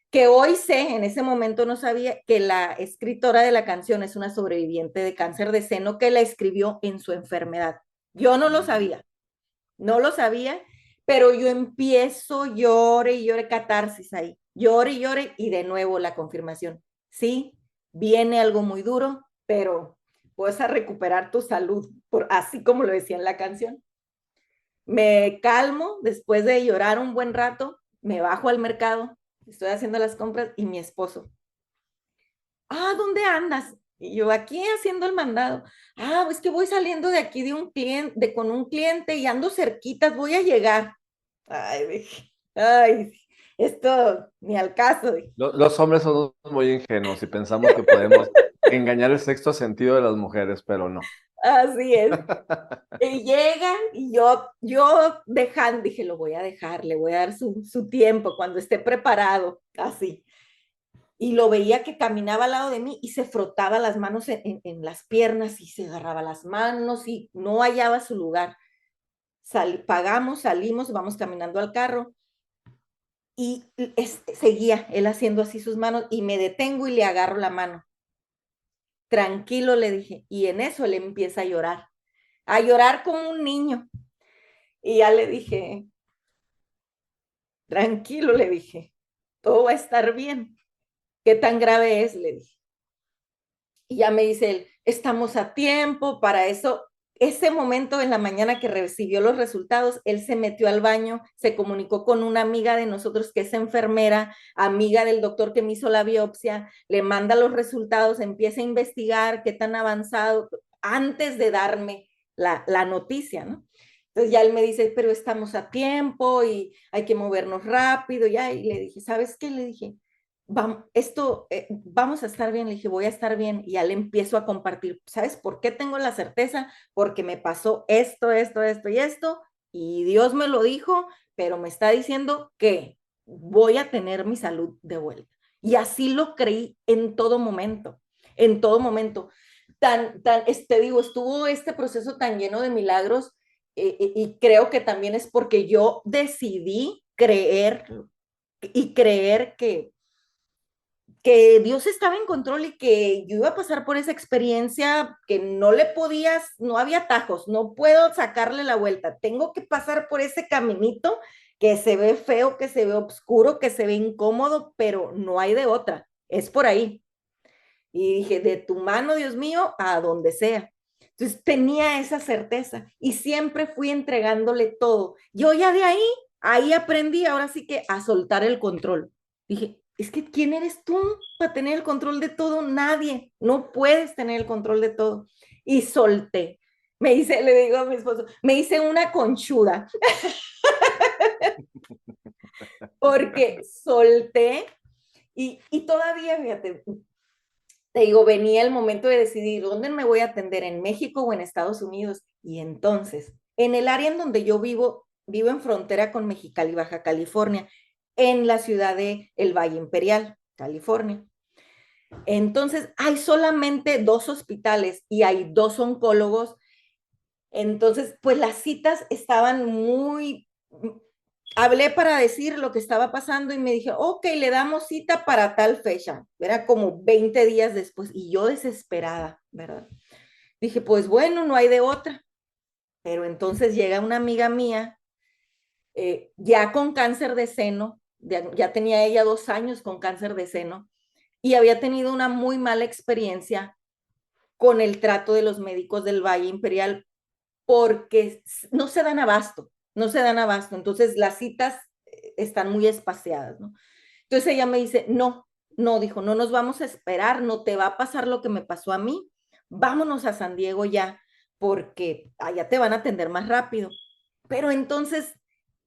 S1: que hoy sé, en ese momento no sabía que la escritora de la canción es una sobreviviente de cáncer de seno que la escribió en su enfermedad. Yo no lo
S2: Mm.
S1: sabía, no lo sabía, pero yo empiezo, llore y llore, catarsis ahí, llore y llore y de nuevo la confirmación. Sí, viene algo muy duro, pero puedes a recuperar tu salud, por, así como lo decía en la canción. Me calmo después de llorar un buen rato, me bajo al mercado, estoy haciendo las compras y mi esposo, ¿dónde andas? Y yo aquí haciendo el mandado. Es que voy saliendo de aquí de un cliente, con un cliente y ando cerquitas, voy a llegar. Ay, dije, ay, esto ni al caso. Dije.
S2: Los hombres son muy ingenuos y pensamos que podemos engañar el sexto sentido de las mujeres, pero no.
S1: Así es. Y llega y yo dejando, dije, lo voy a dejar, le voy a dar su tiempo cuando esté preparado, así. Y lo veía que caminaba al lado de mí y se frotaba las manos en las piernas y se agarraba las manos y no hallaba su lugar. Pagamos, salimos, vamos caminando al carro y seguía él haciendo así sus manos y me detengo y le agarro la mano. Tranquilo, le dije, y en eso él empieza a llorar como un niño. Y ya le dije, tranquilo, le dije, todo va a estar bien. ¿Qué tan grave es? Le dije. Y ya me dice él, estamos a tiempo para eso. Ese momento en la mañana que recibió los resultados, él se metió al baño, se comunicó con una amiga de nosotros que es enfermera, amiga del doctor que me hizo la biopsia, le manda los resultados, empieza a investigar qué tan avanzado antes de darme la noticia, ¿no? Entonces ya él me dice, pero estamos a tiempo y hay que movernos rápido, ya, y le dije, ¿sabes qué? Le dije, vamos a estar bien, le dije, voy a estar bien, y ya le empiezo a compartir, ¿sabes por qué tengo la certeza? Porque me pasó esto y esto, y Dios me lo dijo, pero me está diciendo que voy a tener mi salud de vuelta. Y así lo creí en todo momento. Digo, estuvo este proceso tan lleno de milagros, y creo que también es porque yo decidí creer y creer que Dios estaba en control y que yo iba a pasar por esa experiencia que no le podías, no había atajos, no puedo sacarle la vuelta, tengo que pasar por ese caminito que se ve feo, que se ve oscuro, que se ve incómodo, pero no hay de otra, es por ahí. Y dije, de tu mano, Dios mío, a donde sea. Entonces tenía esa certeza y siempre fui entregándole todo. Yo ya de ahí aprendí ahora sí que a soltar el control. Dije, es que ¿quién eres tú para tener el control de todo? Nadie, no puedes tener el control de todo. Y solté. Le digo a mi esposo, me hice una conchuda porque solté y todavía, fíjate, te digo, venía el momento de decidir dónde me voy a atender, en México o en Estados Unidos. Y entonces, en el área en donde yo vivo, vivo en frontera con Mexicali, Baja California, en la ciudad de El Valle Imperial, California. Entonces, hay solamente 2 hospitales y hay 2 oncólogos. Entonces, pues las citas estaban muy... Hablé para decir lo que estaba pasando y me dije, ok, le damos cita para tal fecha. Era como 20 días después y yo desesperada, ¿verdad? Dije, pues bueno, no hay de otra. Pero entonces llega una amiga mía, ya con cáncer de seno, ya tenía ella 2 años con cáncer de seno y había tenido una muy mala experiencia con el trato de los médicos del Valle Imperial porque no se dan abasto, no se dan abasto. Entonces las citas están muy espaciadas, ¿no? Entonces ella me dice, no, no, dijo, no nos vamos a esperar, no te va a pasar lo que me pasó a mí, vámonos a San Diego ya, porque allá te van a atender más rápido. Pero entonces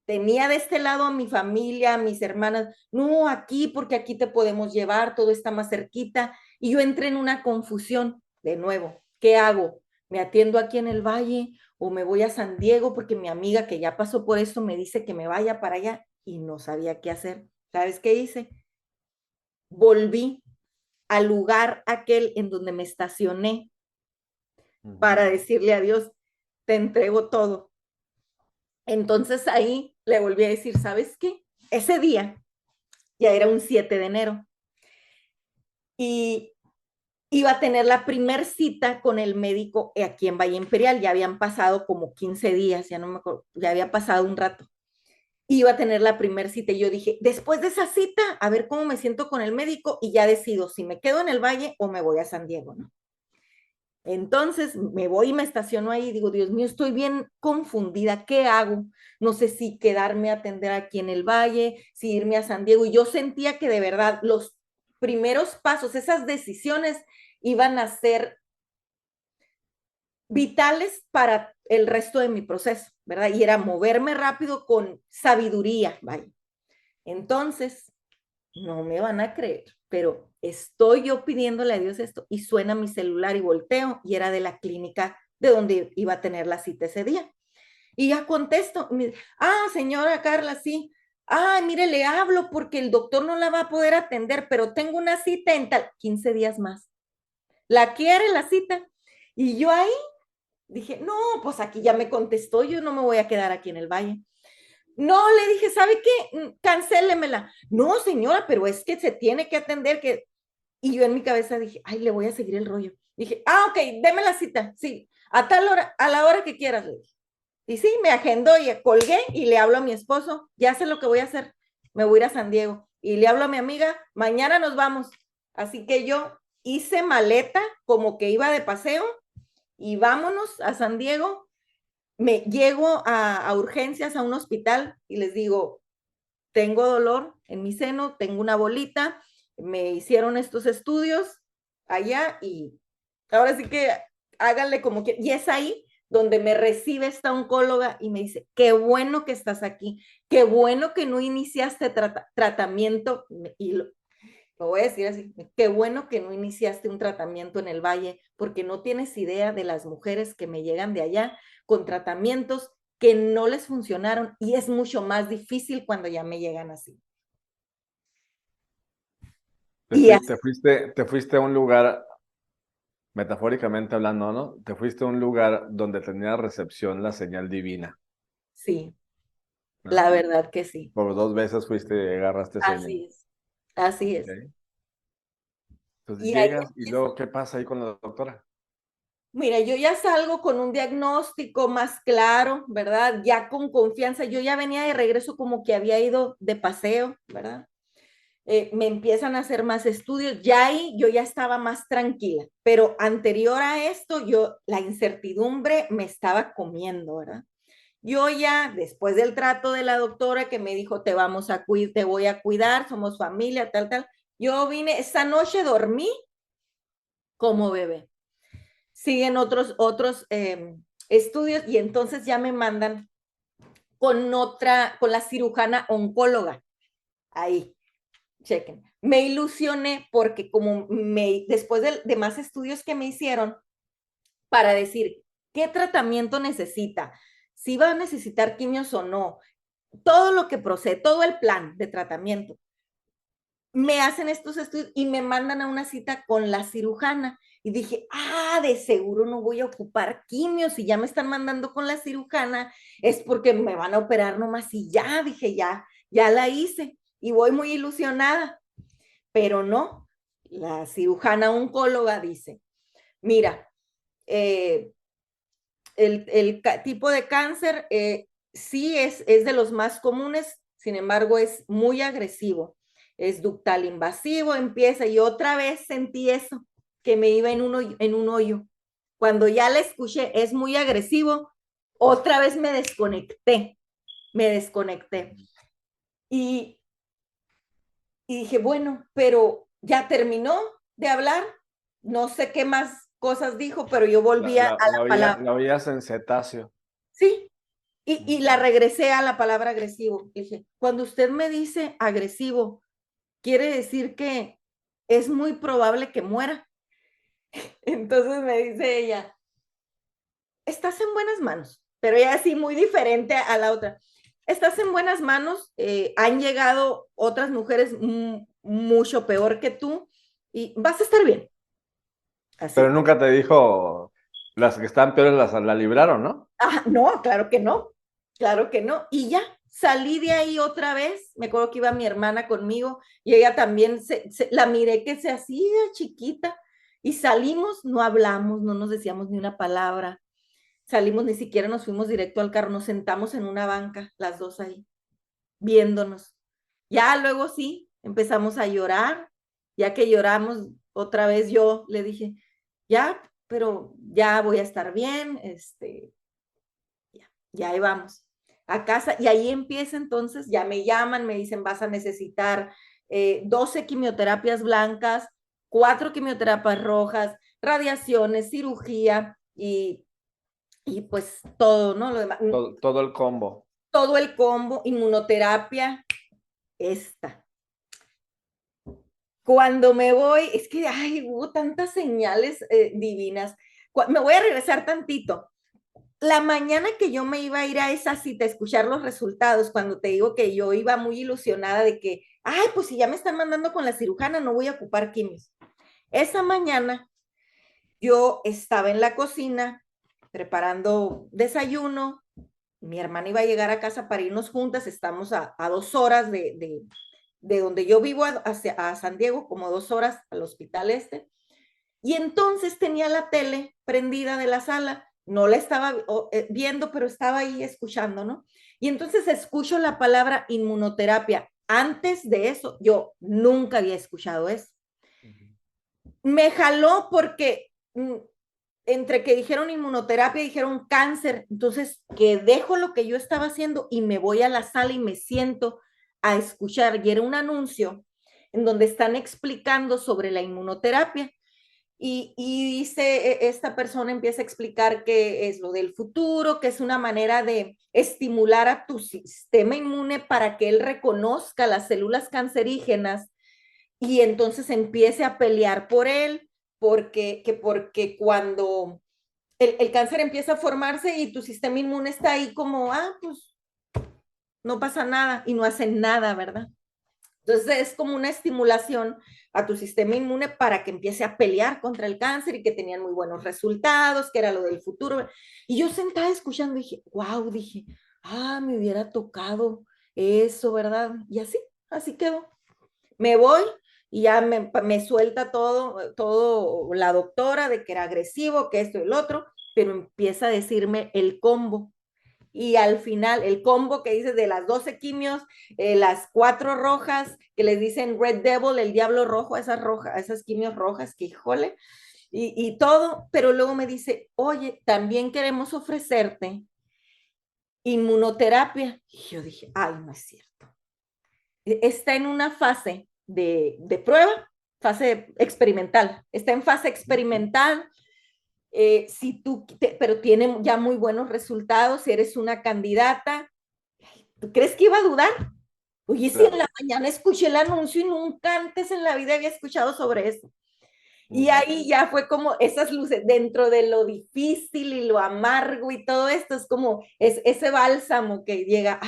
S1: tenía de este lado a mi familia, a mis hermanas, no, aquí, porque aquí te podemos llevar, todo está más cerquita. Y yo entré en una confusión de nuevo. ¿Qué hago? ¿Me atiendo aquí en el valle o me voy a San Diego? Porque mi amiga que ya pasó por esto me dice que me vaya para allá y no sabía qué hacer. ¿Sabes qué hice? Volví al lugar aquel en donde me estacioné para decirle a Dios, te entrego todo. Entonces ahí le volví a decir, ¿sabes qué? Ese día ya era un 7 de enero y iba a tener la primer cita con el médico aquí en Valle Imperial. Ya habían pasado como 15 días, ya no me acuerdo, ya había pasado un rato. Iba a tener la primer cita y yo dije, después de esa cita, a ver cómo me siento con el médico y ya decido si me quedo en el Valle o me voy a San Diego, ¿no? Entonces me voy y me estaciono ahí y digo, Dios mío, estoy bien confundida, ¿qué hago? No sé si quedarme a atender aquí en el Valle, si irme a San Diego. Y yo sentía que de verdad los primeros pasos, esas decisiones iban a ser vitales para el resto de mi proceso, ¿verdad? Y era moverme rápido con sabiduría, vaya. Entonces, no me van a creer, pero estoy yo pidiéndole a Dios esto y suena mi celular y volteo y era de la clínica de donde iba a tener la cita ese día. Y ya contesto, señora Carla, sí. Mire, le hablo porque el doctor no la va a poder atender, pero tengo una cita en tal 15 días más. ¿La quiere la cita? Y yo ahí dije, no, pues aquí ya me contestó, yo no me voy a quedar aquí en el valle. No, le dije, ¿sabe qué? Cancélemela. No, señora, pero es que se tiene que atender que... Y yo en mi cabeza dije, ay, le voy a seguir el rollo. Dije, ok, deme la cita, sí, a tal hora, a la hora que quieras, le dije. Y sí, me agendó y colgué y le hablo a mi esposo, ya sé lo que voy a hacer, me voy a ir a San Diego. Y le hablo a mi amiga, mañana nos vamos. Así que yo hice maleta como que iba de paseo y vámonos a San Diego. Me llego a urgencias a un hospital y les digo, tengo dolor en mi seno, tengo una bolita, me hicieron estos estudios allá y ahora sí que háganle como que, y es ahí donde me recibe esta oncóloga y me dice, qué bueno que estás aquí, qué bueno que no iniciaste tratamiento, y lo voy a decir así, qué bueno que no iniciaste un tratamiento en el Valle, porque no tienes idea de las mujeres que me llegan de allá con tratamientos que no les funcionaron y es mucho más difícil cuando ya me llegan así. Y así,
S2: Te fuiste a un lugar, metafóricamente hablando, ¿no? Te fuiste a un lugar donde tenía recepción la señal divina,
S1: sí,
S2: ¿no?
S1: la verdad que sí.
S2: Por 2 veces fuiste y agarraste señal.
S1: Así es, así es.
S2: ¿Ok? Entonces
S1: Y ahí
S2: llegas y luego, ¿qué pasa ahí con la doctora?
S1: mira, yo ya salgo con un diagnóstico más claro, ¿verdad? Ya con confianza. Yo ya venía de regreso como que había ido de paseo, ¿verdad? Me empiezan a hacer más estudios, ya ahí yo ya estaba más tranquila, pero anterior a esto, la incertidumbre me estaba comiendo, ¿verdad? Yo ya, después del trato de la doctora que me dijo, te voy a cuidar, somos familia, tal, tal, yo vine, esa noche dormí como bebé. Siguen otros estudios y entonces ya me mandan con la cirujana oncóloga. Ahí, chequen. Me ilusioné porque después de más estudios que me hicieron para decir qué tratamiento necesita, si va a necesitar quimios o no, todo lo que procede, todo el plan de tratamiento. Me hacen estos estudios y me mandan a una cita con la cirujana. Y dije, de seguro no voy a ocupar quimios. Si ya me están mandando con la cirujana, es porque me van a operar nomás. Y ya, dije, ya la hice. Y voy muy ilusionada. Pero no, la cirujana oncóloga dice, mira, el tipo de cáncer sí es de los más comunes, sin embargo es muy agresivo, es ductal invasivo, empieza y otra vez sentí eso, que me iba en un hoyo. Cuando ya la escuché, es muy agresivo, otra vez me desconecté. Y, y dije, bueno, pero ya terminó de hablar, no sé qué más cosas dijo, pero yo volvía a la palabra.
S2: La oías en cetáceo.
S1: Sí, y la regresé a la palabra agresivo. Dije, cuando usted me dice agresivo, quiere decir que es muy probable que muera. Entonces me dice ella, estás en buenas manos, pero ella así muy diferente a la otra. Estás en buenas manos, han llegado otras mujeres mucho peor que tú y vas a estar bien.
S2: Pero
S1: Así.
S2: nunca te dijo, las que están peores la libraron, ¿no?
S1: No, claro que no, claro que no. Y ya, salí de ahí otra vez, me acuerdo que iba mi hermana conmigo y ella también, la miré que se hacía chiquita y salimos, no hablamos, no nos decíamos ni una palabra, salimos, ni siquiera nos fuimos directo al carro, nos sentamos en una banca, las dos ahí, viéndonos. Ya luego sí, empezamos a llorar, ya que lloramos otra vez, yo le dije, ya, pero ya voy a estar bien, ya ahí vamos a casa y ahí empieza entonces, ya me llaman, me dicen vas a necesitar 12 quimioterapias blancas, 4 quimioterapias rojas, radiaciones, cirugía y pues todo, ¿no? Lo demás,
S2: Todo el combo.
S1: todo el combo, inmunoterapia, esta. Cuando me voy, es que, hubo tantas señales divinas. Me voy a regresar tantito. La mañana que yo me iba a ir a esa cita a escuchar los resultados, cuando te digo que yo iba muy ilusionada de que, pues si ya me están mandando con la cirujana, no voy a ocupar quimios. Esa mañana yo estaba en la cocina preparando desayuno, mi hermana iba a llegar a casa para irnos juntas, estamos a 2 horas de donde yo vivo a San Diego, como 2 horas al hospital y entonces tenía la tele prendida de la sala, no la estaba viendo, pero estaba ahí escuchando, ¿no? Y entonces escucho la palabra inmunoterapia. Antes de eso, yo nunca había escuchado eso. Me jaló porque entre que dijeron inmunoterapia, dijeron cáncer, entonces que dejo lo que yo estaba haciendo y me voy a la sala y me siento a escuchar. Y era un anuncio en donde están explicando sobre la inmunoterapia. Y dice, esta persona empieza a explicar qué es lo del futuro, que es una manera de estimular a tu sistema inmune para que él reconozca las células cancerígenas y entonces empiece a pelear por él, porque cuando el cáncer empieza a formarse y tu sistema inmune está ahí como, pues no pasa nada y no hace nada, ¿verdad? Entonces es como una estimulación a tu sistema inmune para que empiece a pelear contra el cáncer y que tenían muy buenos resultados, que era lo del futuro. Y yo sentada escuchando dije, wow, dije, me hubiera tocado eso, ¿verdad? Y así quedó. Me voy y ya me suelta todo la doctora de que era agresivo, que esto y el otro, pero empieza a decirme el combo y al final el combo que dices de las 12 quimios, las 4 rojas, que les dicen Red Devil, el diablo rojo, esas quimios rojas, que híjole, y todo, pero luego me dice, oye, también queremos ofrecerte inmunoterapia. Y yo dije, no es cierto. Está en una fase de prueba, fase experimental, está en fase experimental, si pero tiene ya muy buenos resultados, si eres una candidata, ¿tú crees que iba a dudar? Oye, si en
S2: Claro.
S1: la mañana escuché el anuncio y nunca antes en la vida había escuchado sobre eso. Y
S2: Ujú.
S1: ahí ya fue como esas luces, dentro de lo difícil y lo amargo y todo esto, es como ese bálsamo que llega,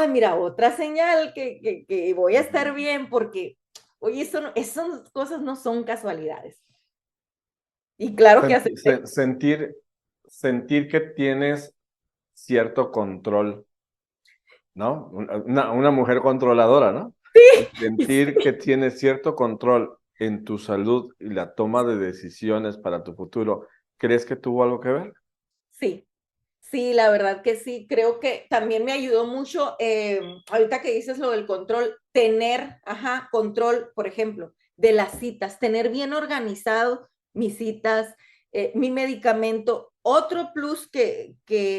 S1: mira, otra señal que voy a estar bien porque, oye, esas cosas no son casualidades. Y claro que acepté.
S2: Sentir que tienes cierto control, ¿no? Una mujer controladora, ¿no? Sentir que tienes cierto control en tu salud y la toma de decisiones para tu futuro, ¿crees que tuvo algo que ver?
S1: Sí, sí, la verdad que sí. Creo que también me ayudó mucho, ahorita que dices lo del control, tener, control, por ejemplo, de las citas, tener bien organizado mis citas, mi medicamento. Otro plus que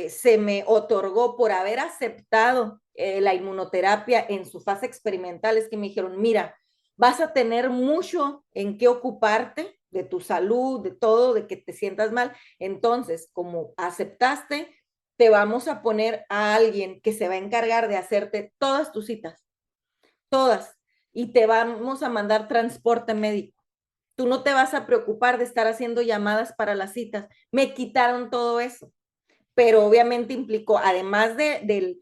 S1: se me otorgó por haber aceptado la inmunoterapia en su fase experimental es que me dijeron, mira, vas a tener mucho en qué ocuparte de tu salud, de todo, de que te sientas mal. Entonces, como aceptaste, te vamos a poner a alguien que se va a encargar de hacerte todas tus citas, todas, y te vamos a mandar transporte médico. Tú no te vas a preocupar de estar haciendo llamadas para las citas. Me quitaron todo eso, pero obviamente implicó, además de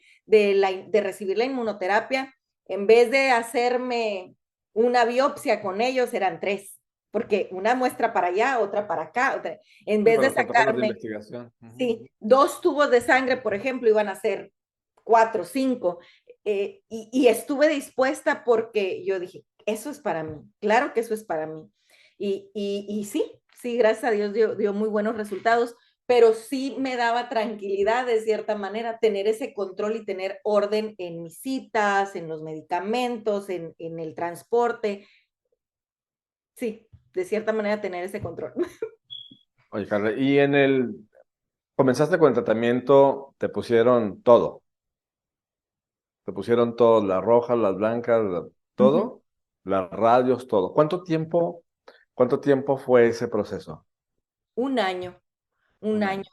S1: recibir la inmunoterapia, en vez de hacerme una biopsia con ellos, eran tres, porque una muestra para allá, otra para acá, otra, en
S2: Sí,
S1: vez
S2: para
S1: de
S2: los protocolos de
S1: sacarme,
S2: investigación. Ujú.
S1: sí, 2 tubos de sangre, por ejemplo, iban a ser 4, 5, y estuve dispuesta porque yo dije, eso es para mí, claro que eso es para mí. Y sí, sí, gracias a Dios dio muy buenos resultados, pero sí me daba tranquilidad de cierta manera tener ese control y tener orden en mis citas, en los medicamentos, en el transporte. Sí, de cierta manera tener ese control.
S2: Oye, Carla, y comenzaste con el tratamiento, te pusieron todo, las rojas, las blancas, todo, las radios, todo. Cuánto tiempo fue ese proceso?
S1: Un año, un
S2: Un
S1: año.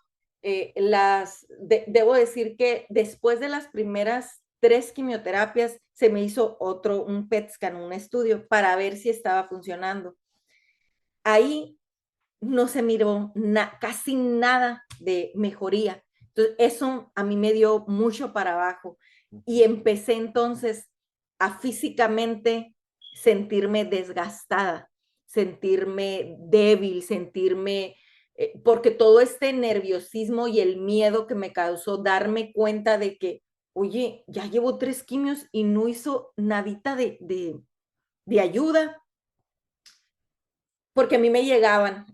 S2: año.
S1: Debo decir que después de las primeras 3 quimioterapias se me hizo un PET scan, un estudio para ver si estaba funcionando. Ahí no se miró casi nada de mejoría. Entonces, eso a mí me dio mucho para abajo y empecé entonces a físicamente sentirme desgastada, sentirme débil, porque todo este nerviosismo y el miedo que me causó darme cuenta de que, oye, ya llevo 3 quimios y no hizo nadita de ayuda, porque a mí me llegaban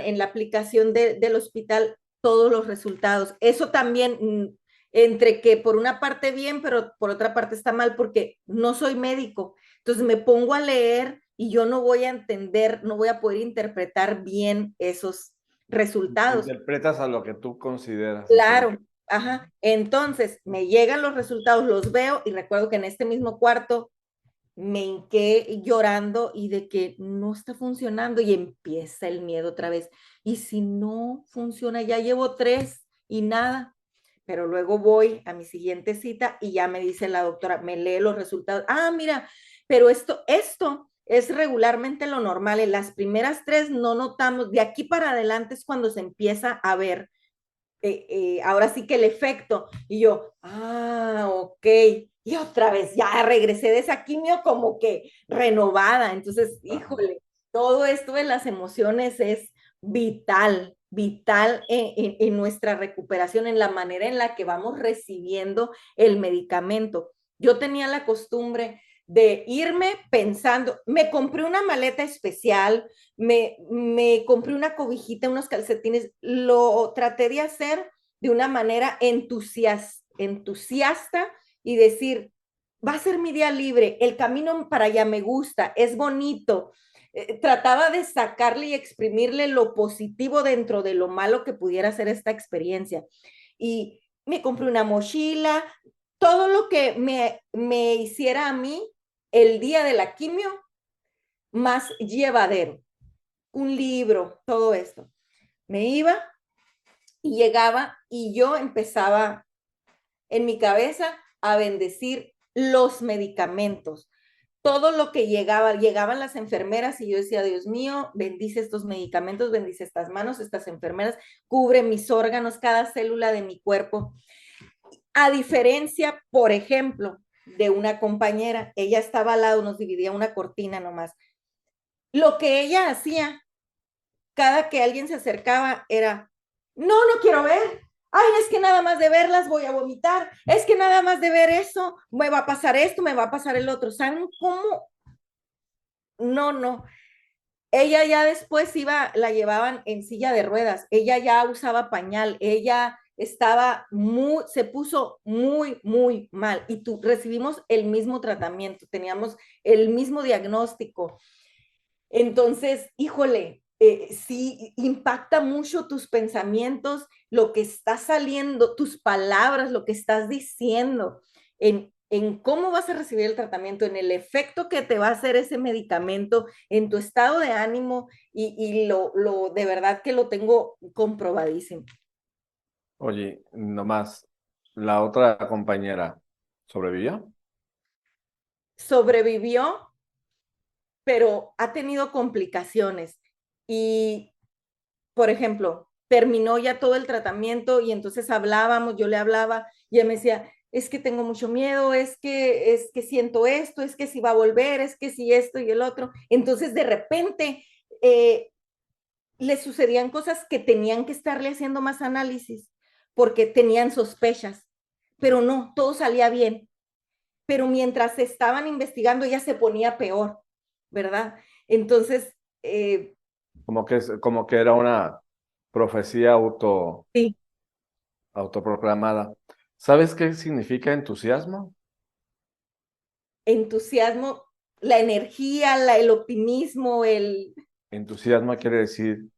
S1: en la aplicación del hospital todos los resultados. Eso también, entre que por una parte bien, pero por otra parte está mal, porque no soy médico. Entonces me pongo a leer y yo no voy a entender, no voy a poder interpretar bien esos resultados.
S2: Interpretas a lo que tú consideras y crees.
S1: Claro, ajá. Entonces me llegan los resultados, los veo y recuerdo que en este mismo cuarto me hinqué llorando y de que no está funcionando y empieza el miedo otra vez. Y si no funciona, ya llevo 3 y nada. Pero luego voy a mi siguiente cita y ya me dice la doctora, me lee los resultados. Mira, pero esto es regularmente lo normal. En las primeras 3 no notamos, de aquí para adelante es cuando se empieza a ver ahora sí que el efecto. Y yo, ok. Y otra vez, ya regresé de esa quimio como que renovada. Entonces,
S2: Ajá.
S1: híjole, todo esto de las emociones es vital, vital en nuestra recuperación, en la manera en la que vamos recibiendo el medicamento. Yo tenía la costumbre de irme pensando, me compré una maleta especial, me compré una cobijita, unos calcetines, lo traté de hacer de una manera entusiasta y decir, va a ser mi día libre, el camino para allá me gusta, es bonito. Trataba de sacarle y exprimirle lo positivo dentro de lo malo que pudiera ser esta experiencia. Y me compré una mochila, todo lo que me hiciera a mí el día de la quimio más llevadero, un libro, todo esto. Me iba y llegaba y yo empezaba en mi cabeza a bendecir los medicamentos. todo lo que llegaba, llegaban las enfermeras y yo decía, Dios mío, bendice estos medicamentos, bendice estas manos, estas enfermeras, cubre mis órganos, cada célula de mi cuerpo. A diferencia, por ejemplo, de una compañera, ella estaba al lado, nos dividía una cortina nomás. Lo que ella hacía, cada que alguien se acercaba, era, no, no quiero ver. Ay, es que nada más de verlas voy a vomitar. Es que nada más de ver eso, me va a pasar esto, me va a pasar el otro. ¿Saben cómo? No, no. Ella ya después iba, la llevaban en silla de ruedas, ella ya usaba pañal, ella estaba muy, se puso muy, muy mal y tú recibimos el mismo tratamiento, teníamos el mismo diagnóstico. Entonces, híjole, sí impacta mucho tus pensamientos, lo que está saliendo, tus palabras, lo que estás diciendo, en cómo vas a recibir el tratamiento, en el efecto que te va a hacer ese medicamento, en tu estado de ánimo y de verdad que lo tengo comprobadísimo.
S2: Oye, nomás, la otra compañera sobrevivió.
S1: Sobrevivió, pero ha tenido complicaciones y por ejemplo, terminó ya todo el tratamiento y entonces hablábamos, yo le hablaba y él me decía, es que tengo mucho miedo, es que siento esto, es que si va a volver, es que si esto y el otro. Entonces de repente le sucedían cosas que tenían que estarle haciendo más análisis porque tenían sospechas, pero no, todo salía bien. Pero mientras estaban investigando, ella se ponía peor, ¿verdad? Entonces,
S2: Como que era una profecía
S1: sí,
S2: autoproclamada. ¿Sabes qué significa entusiasmo?
S1: entusiasmo, la energía, el optimismo, el...
S2: Entusiasmo quiere decir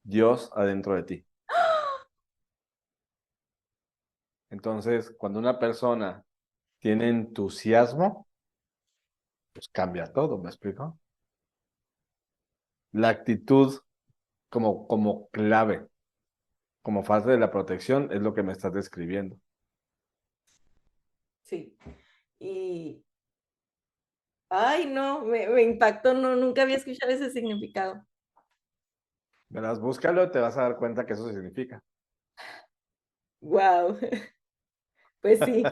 S2: Dios adentro de ti. Entonces, cuando una persona tiene entusiasmo, pues cambia todo, ¿me explico? La actitud como clave, como fase de la protección, es lo que me estás describiendo.
S1: Sí. Y, ay, no, me impactó, no, nunca había escuchado ese significado.
S2: Verás, búscalo y te vas a dar cuenta que eso significa.
S1: Wow, pues sí,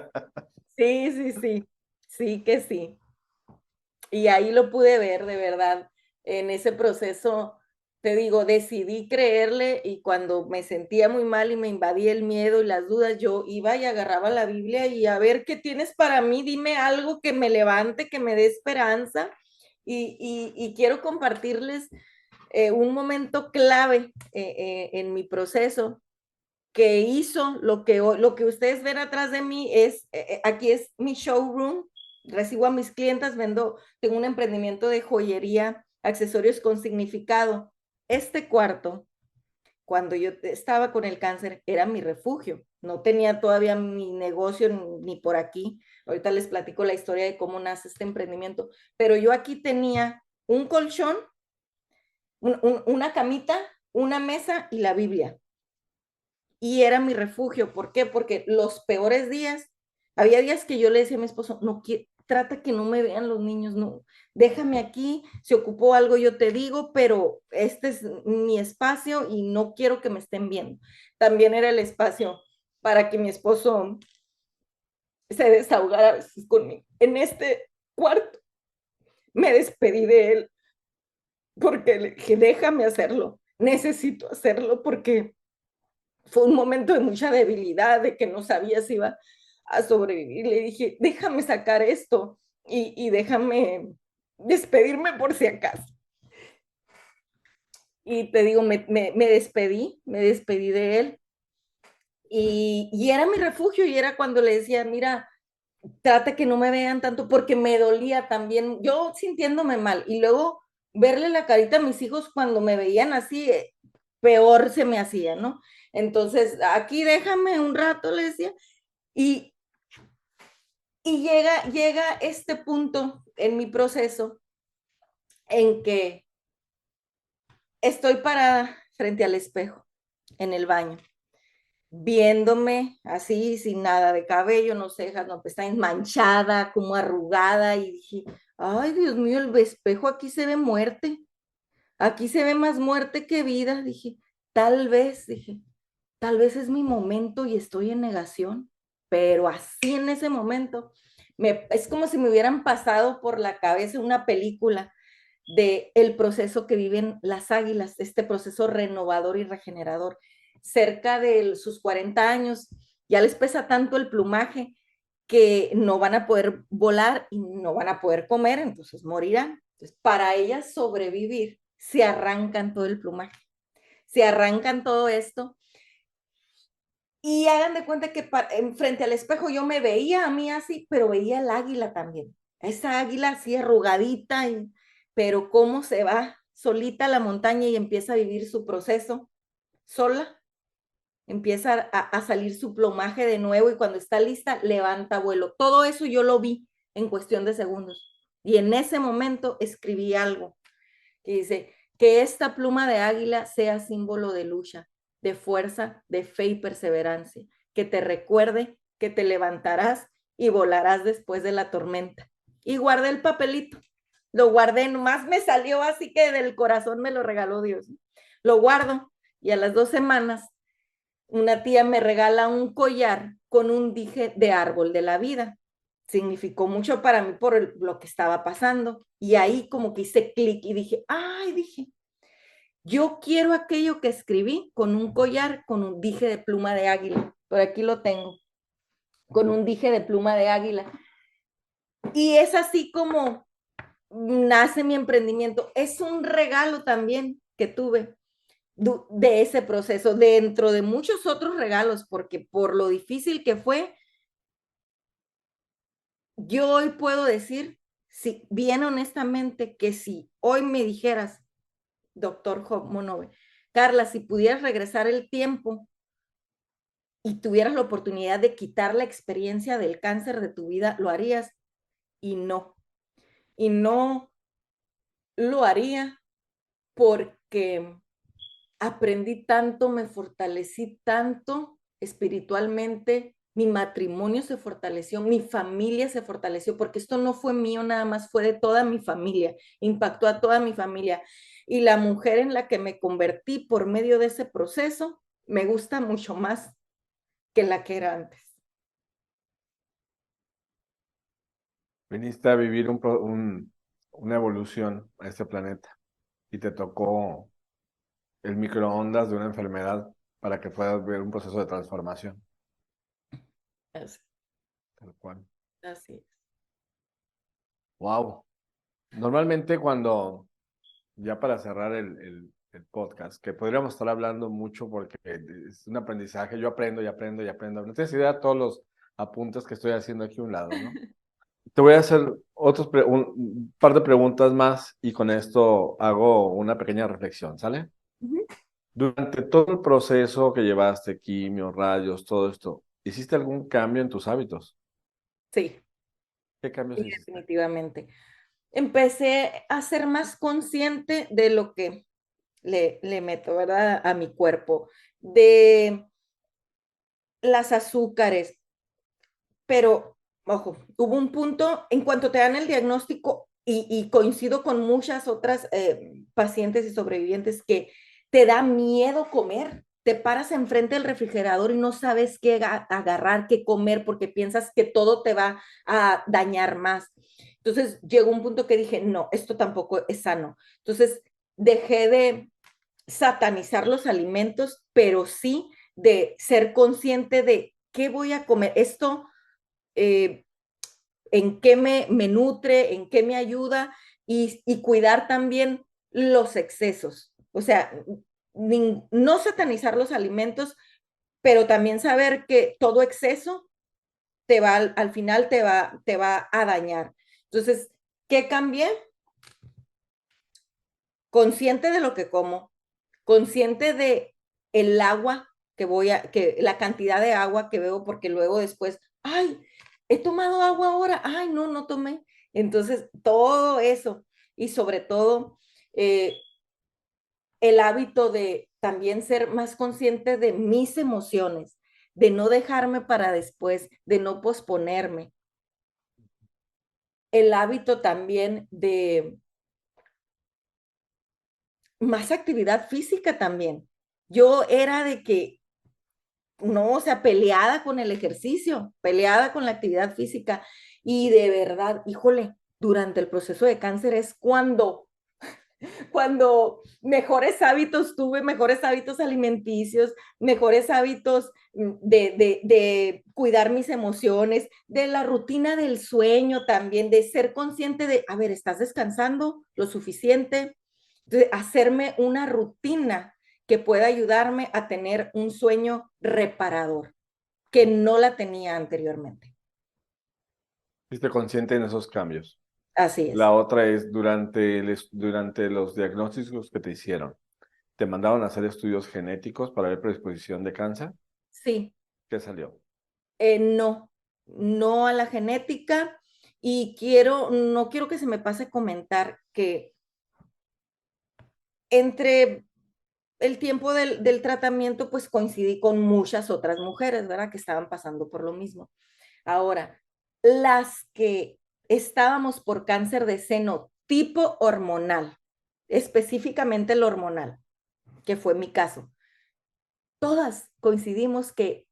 S1: sí, sí, sí, sí que sí. Y ahí lo pude ver, de verdad, en ese proceso, te digo, decidí creerle y cuando me sentía muy mal y me invadía el miedo y las dudas, yo iba y agarraba la Biblia y a ver qué tienes para mí, dime algo que me levante, que me dé esperanza. Y quiero compartirles un momento clave en mi proceso que hizo lo que ustedes ven atrás de mí es, aquí es mi showroom, recibo a mis clientes, tengo un emprendimiento de joyería, accesorios con significado. Este cuarto, cuando yo estaba con el cáncer, era mi refugio. No tenía todavía mi negocio ni por aquí. Ahorita les platico la historia de cómo nace este emprendimiento. Pero yo aquí tenía un colchón, una camita, una mesa y la Biblia y era mi refugio. ¿Por qué? Porque los peores días, había días que yo le decía a mi esposo, no, trata que no me vean los niños, no, déjame aquí, si ocupó algo yo te digo, pero este es mi espacio y no quiero que me estén viendo. También era el espacio para que mi esposo se desahogara a veces conmigo. En este cuarto me despedí de él porque le dije, déjame hacerlo, necesito hacerlo porque fue un momento de mucha debilidad, de que no sabía si iba a sobrevivir. Le dije, déjame sacar esto y déjame despedirme por si acaso. Y te digo, me despedí de él y era mi refugio y era cuando le decía, mira, trata que no me vean tanto porque me dolía también, yo sintiéndome mal y luego verle la carita a mis hijos cuando me veían así, peor se me hacía, ¿no? Entonces, aquí déjame un rato, le decía, y, y llega este punto en mi proceso en que estoy parada frente al espejo en el baño, viéndome así, sin nada de cabello, no cejas, no pestañas, manchada, como arrugada, y dije, Ay, Dios mío, el espejo aquí se ve muerte, aquí se ve más muerte que vida. Dije, tal vez es mi momento y estoy en negación, pero así en ese momento, es como si me hubieran pasado por la cabeza una película de el proceso que viven las águilas, este proceso renovador y regenerador. Cerca de sus 40 años, ya les pesa tanto el plumaje que no van a poder volar y no van a poder comer, entonces morirán. Entonces, para ellas sobrevivir, se arrancan todo el plumaje, se arrancan todo esto y hagan de cuenta que frente al espejo yo me veía a mí así, pero veía el águila también. Esa águila así arrugadita, pero cómo se va solita a la montaña y empieza a vivir su proceso sola. Empieza a salir su plumaje de nuevo y cuando está lista levanta vuelo. Todo eso yo lo vi en cuestión de segundos. Y en ese momento escribí algo que dice, que esta pluma de águila sea símbolo de lucha, de fuerza, de fe y perseverancia, que te recuerde que te levantarás y volarás después de la tormenta. Y guardé el papelito, lo guardé, nomás me salió así que del corazón me lo regaló Dios. Lo guardo y a las 2 semanas una tía me regala un collar con un dije de árbol de la vida. Significó mucho para mí por lo que estaba pasando. Y ahí como que hice clic y dije, ay, dije, yo quiero aquello que escribí con un collar, con un dije de pluma de águila. Por aquí lo tengo, con un dije de pluma de águila. Y es así como nace mi emprendimiento. Es un regalo también que tuve de ese proceso, dentro de muchos otros regalos, porque por lo difícil que fue, yo hoy puedo decir, si bien honestamente, que si hoy me dijeras, doctor Job Monove, Carla, si pudieras regresar el tiempo y tuvieras la oportunidad de quitar la experiencia del cáncer de tu vida, ¿lo harías? Y no lo haría porque aprendí tanto, me fortalecí tanto espiritualmente, mi matrimonio se fortaleció, mi familia se fortaleció, porque esto no fue mío nada más, fue de toda mi familia, impactó a toda mi familia. Y la mujer en la que me convertí por medio de ese proceso me gusta mucho más que la que era antes.
S2: Viniste a vivir una evolución a este planeta y te tocó el microondas de una enfermedad para que puedas ver un proceso de transformación,
S1: Así,
S2: tal cual.
S1: así es.
S2: Wow. Normalmente cuando, ya para cerrar el podcast, que podríamos estar hablando mucho porque es un aprendizaje, yo aprendo y aprendo y aprendo. No tienes idea de todos los apuntes que estoy haciendo aquí a un lado, ¿no? Te voy a hacer un par de preguntas más y con esto hago una pequeña reflexión, ¿sale?
S1: Ujú.
S2: Durante todo el proceso que llevaste, quimio, rayos, todo esto, ¿hiciste algún cambio en tus hábitos?
S1: Sí,
S2: ¿Qué cambios
S1: sí,
S2: hiciste?
S1: definitivamente. Empecé a ser más consciente de lo que le meto, ¿verdad? A mi cuerpo, de las azúcares, pero, ojo, hubo un punto, en cuanto te dan el diagnóstico, y coincido con muchas otras pacientes y sobrevivientes, que te da miedo comer. Te paras enfrente del refrigerador y no sabes qué agarrar, qué comer, porque piensas que todo te va a dañar más. Entonces llegó un punto que dije, no, esto tampoco es sano. Entonces dejé de satanizar los alimentos, pero sí de ser consciente de qué voy a comer. Esto, eh, en qué me nutre, en qué me ayuda y cuidar también los excesos. O sea, no satanizar los alimentos, pero también saber que todo exceso te va, al final te va a dañar. Entonces, ¿qué cambié? Consciente de lo que como, consciente de el agua que la cantidad de agua que bebo, porque luego después, ay, he tomado agua ahora, ay, no, no tomé. Entonces, todo eso y sobre todo eh, el hábito de también ser más consciente de mis emociones, de no dejarme para después, de no posponerme. el hábito también de más actividad física también. Yo era de que, no, o sea, peleada con el ejercicio, peleada con la actividad física. Y de verdad, híjole, durante el proceso de cáncer es cuando mejores hábitos tuve, mejores hábitos alimenticios, mejores hábitos de cuidar mis emociones, de la rutina del sueño también, de ser consciente de, a ver, ¿estás descansando lo suficiente? De hacerme una rutina que pueda ayudarme a tener un sueño reparador, que no la tenía anteriormente.
S2: Fuiste consciente en esos cambios.
S1: Así es.
S2: La otra es durante los diagnósticos que te hicieron. ¿Te mandaron a hacer estudios genéticos para ver predisposición de cáncer?
S1: Sí,
S2: ¿Qué salió?
S1: no, no a la genética y no quiero que se me pase comentar que entre el tiempo del tratamiento, pues coincidí con muchas otras mujeres, ¿verdad? Que estaban pasando por lo mismo. Ahora, las que estábamos por cáncer de seno tipo hormonal, específicamente el hormonal, que fue mi caso, todas coincidimos que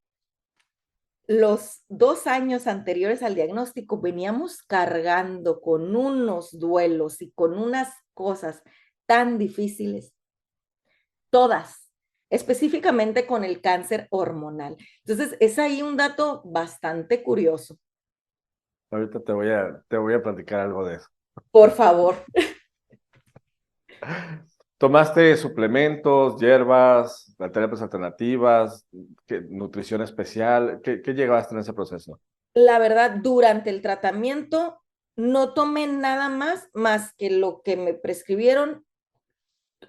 S1: los 2 años anteriores al diagnóstico veníamos cargando con unos duelos y con unas cosas tan difíciles, todas, específicamente con el cáncer hormonal. Entonces, es ahí un dato bastante curioso.
S2: Ahorita te voy a platicar algo de eso.
S1: Por favor.
S2: ¿Tomaste suplementos, hierbas, terapias alternativas, nutrición especial? ¿Qué llegaste en ese proceso?
S1: La verdad, durante el tratamiento no tomé nada más que lo que me prescribieron.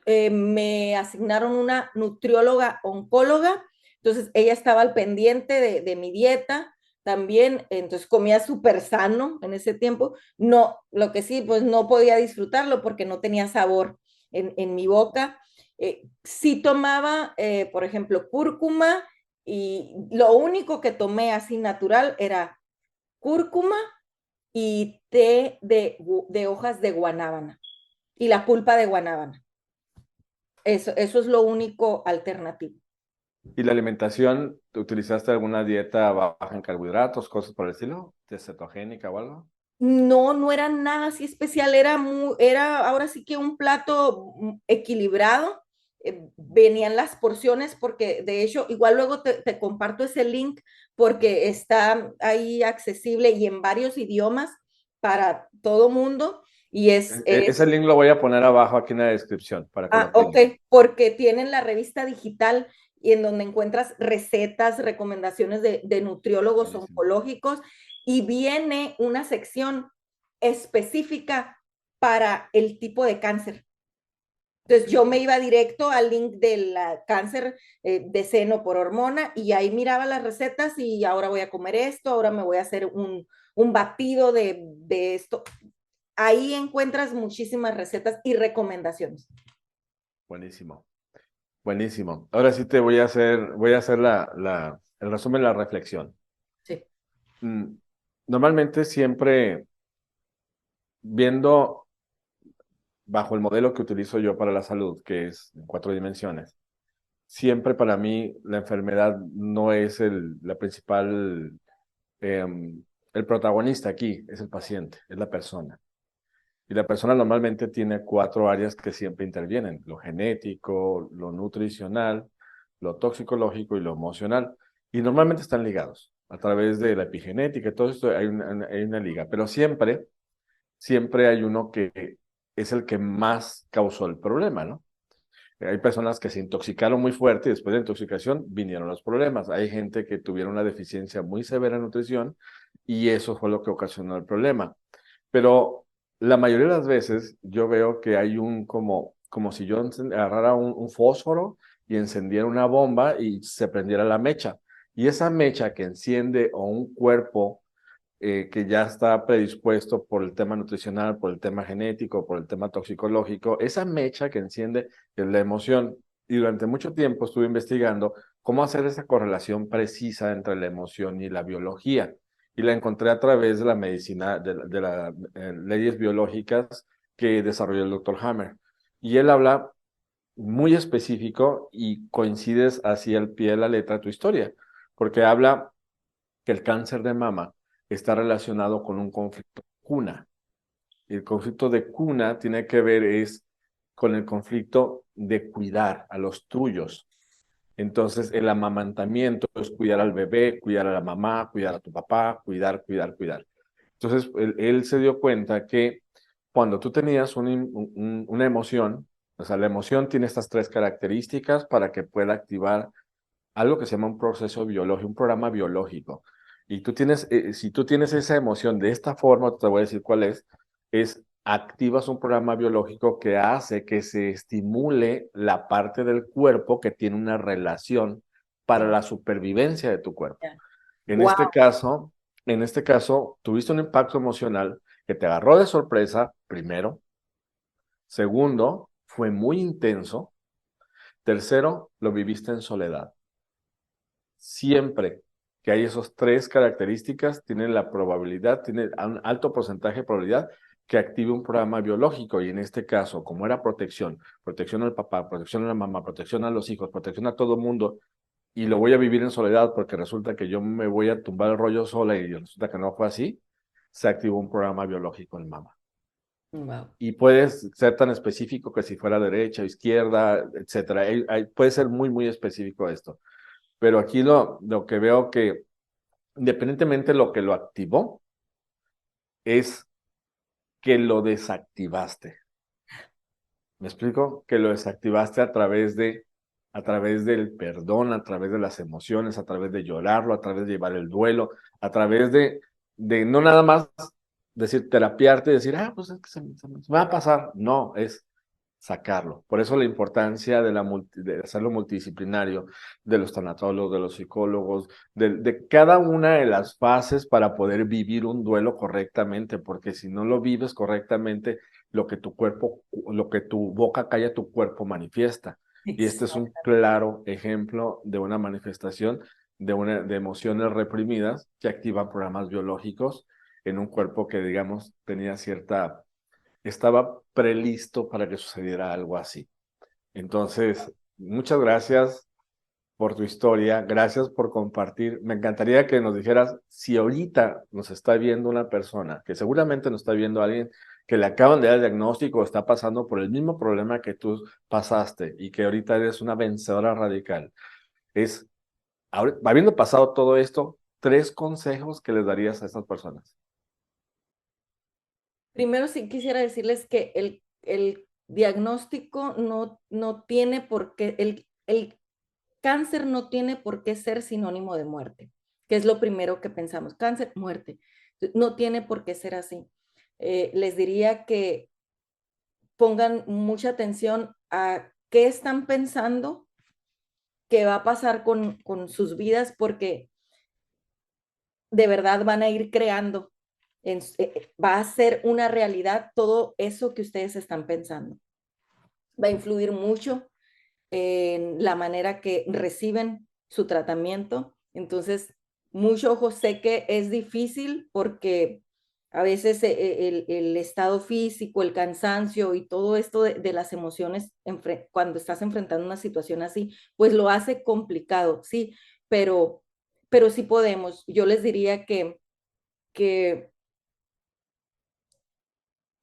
S1: Me asignaron una nutrióloga oncóloga, entonces ella estaba al pendiente de mi dieta también, entonces comía súper sano en ese tiempo. No, lo que sí, pues no podía disfrutarlo porque no tenía sabor en mi boca. Sí tomaba, por ejemplo, cúrcuma y lo único que tomé así natural era cúrcuma y té de hojas de guanábana y la pulpa de guanábana. Eso es lo único alternativo.
S2: ¿Y la alimentación, utilizaste alguna dieta baja en carbohidratos, cosas por el estilo? ¿De cetogénica o algo?
S1: No, no era nada así especial, era ahora sí que un plato equilibrado. Venían las porciones porque de hecho, igual luego te comparto ese link porque está ahí accesible y en varios idiomas para todo mundo. Y
S2: Ese link lo voy a poner abajo aquí en la descripción para que lo
S1: ok,
S2: tengan.
S1: porque tienen la revista digital y en donde encuentras recetas, recomendaciones de nutriólogos
S2: Buenísimo.
S1: oncológicos y viene una sección específica para el tipo de cáncer. Entonces yo me iba directo al link del cáncer de seno por hormona y ahí miraba las recetas y ahora voy a comer esto, ahora me voy a hacer un batido de esto. Ahí encuentras muchísimas recetas y recomendaciones.
S2: Buenísimo. Buenísimo. Ahora sí voy a hacer el resumen, la reflexión.
S1: Sí.
S2: Mm, Normalmente siempre viendo bajo el modelo que utilizo yo para la salud, que es en 4 dimensiones, siempre para mí la enfermedad no es la principal, el protagonista aquí, es el paciente, es la persona. Y la persona normalmente tiene 4 áreas que siempre intervienen: lo genético, lo nutricional, lo toxicológico y lo emocional. Y normalmente están ligados a través de la epigenética y todo esto hay una liga, pero siempre hay uno que es el que más causó el problema, ¿no? Hay personas que se intoxicaron muy fuerte y después de la intoxicación vinieron los problemas. Hay gente que tuvieron una deficiencia muy severa en nutrición y eso fue lo que ocasionó el problema. Pero la mayoría de las veces yo veo que hay como si yo agarrara un fósforo y encendiera una bomba y se prendiera la mecha. Y esa mecha que enciende o un cuerpo que ya está predispuesto por el tema nutricional, por el tema genético, por el tema toxicológico, esa mecha que enciende es la emoción. Y durante mucho tiempo estuve investigando cómo hacer esa correlación precisa entre la emoción y la biología. y la encontré a través de la medicina, de las leyes biológicas que desarrolló el doctor Hammer. Y él habla muy específico y coincides hacia el pie de la letra de tu historia, porque habla que el cáncer de mama está relacionado con un conflicto cuna. Y el conflicto de cuna tiene que ver es con el conflicto de cuidar a los tuyos. Entonces, el amamantamiento es cuidar al bebé, cuidar a la mamá, cuidar a tu papá, cuidar, cuidar, cuidar. Entonces, él se dio cuenta que cuando tú tenías una emoción, o sea, la emoción tiene estas tres características para que pueda activar algo que se llama un proceso biológico, un programa biológico. Y tú tienes, si tú tienes esa emoción de esta forma, te voy a decir cuál es activas un programa biológico que hace que se estimule la parte del cuerpo que tiene una relación para la supervivencia de tu cuerpo. En este
S1: Wow.
S2: caso, tuviste un impacto emocional que te agarró de sorpresa, primero. Segundo, fue muy intenso. Tercero, lo viviste en soledad. Siempre que hay esas tres características, tienen la probabilidad, tiene un alto porcentaje de probabilidad que active un programa biológico. Y en este caso, como era protección, protección al papá, protección a la mamá, protección a los hijos, protección a todo el mundo, y lo voy a vivir en soledad porque resulta que yo me voy a tumbar el rollo sola y resulta que no fue así, se activó un programa biológico en mama.
S1: Wow.
S2: Y puedes ser tan específico que si fuera derecha o izquierda, etcétera. Puede ser muy, muy específico esto. Pero aquí lo que veo que, independientemente de lo que lo activó, es que lo desactivaste. ¿Me explico? Que lo desactivaste a través del perdón, a través de las emociones, a través de llorarlo, a través de llevar el duelo, a través de no nada más decir, terapiarte y decir, pues es que se me va a pasar. No, es sacarlo. Por eso la importancia de hacerlo multidisciplinario, de los tanatólogos, de los psicólogos, de cada una de las fases para poder vivir un duelo correctamente, porque si no lo vives correctamente, lo que tu boca calla, tu cuerpo manifiesta. Y este es un claro ejemplo de una manifestación de emociones reprimidas que activan programas biológicos en un cuerpo que, digamos, estaba prelisto para que sucediera algo así. Entonces, muchas gracias por tu historia, gracias por compartir. Me encantaría que nos dijeras si ahorita nos está viendo una persona, que seguramente nos está viendo alguien que le acaban de dar el diagnóstico o está pasando por el mismo problema que tú pasaste y que ahorita eres una vencedora radical. Habiendo pasado todo esto, 3 consejos que les darías a estas personas.
S1: Primero sí quisiera decirles que el diagnóstico no tiene por qué, el cáncer no tiene por qué ser sinónimo de muerte, que es lo primero que pensamos. Cáncer, muerte. No tiene por qué ser así. Les diría que pongan mucha atención a qué están pensando, qué va a pasar con sus vidas, porque de verdad van a ir creando, va a ser una realidad todo eso que ustedes están pensando. Va a influir mucho en la manera que reciben su tratamiento. Entonces, mucho ojo, sé que es difícil porque a veces el estado físico, el cansancio y todo esto de las emociones cuando estás enfrentando una situación así, pues lo hace complicado, sí, pero, pero sí podemos. Yo les diría que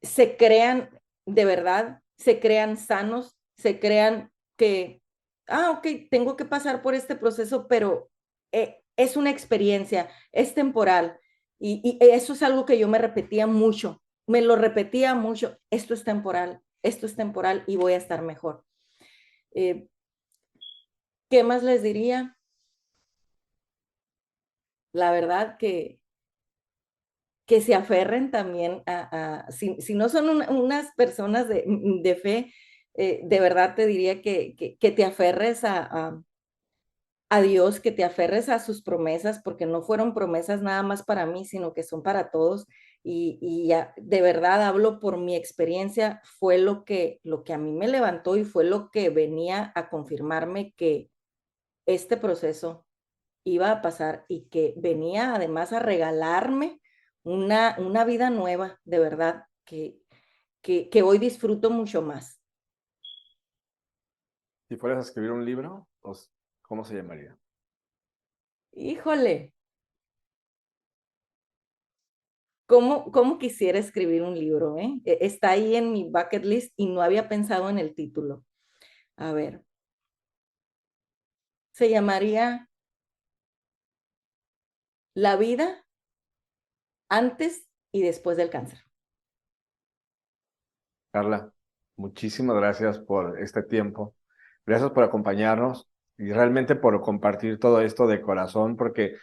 S1: se crean de verdad, se crean sanos, se crean que, ok, tengo que pasar por este proceso, pero es una experiencia, es temporal. Y eso es algo que yo me repetía mucho, me lo repetía mucho, esto es temporal y voy a estar mejor. Eh, ¿Qué más les diría? La verdad que se aferren también si no son unas personas de fe, de verdad te diría que te aferres a Dios, que te aferres a sus promesas, porque no fueron promesas nada más para mí, sino que son para todos. Y de verdad hablo por mi experiencia, fue lo que a mí me levantó y fue lo que venía a confirmarme que este proceso iba a pasar y que venía además a regalarme una vida nueva, de verdad, que hoy disfruto mucho más.
S2: Si fueras a escribir un libro, pues, ¿cómo se llamaría?
S1: Híjole, ¿cómo quisiera escribir un libro, eh? Está ahí en mi bucket list y no había pensado en el título. A ver, se llamaría La vida antes y después del cáncer.
S2: Carla, muchísimas gracias por este tiempo. Gracias por acompañarnos y realmente por compartir todo esto de corazón, porque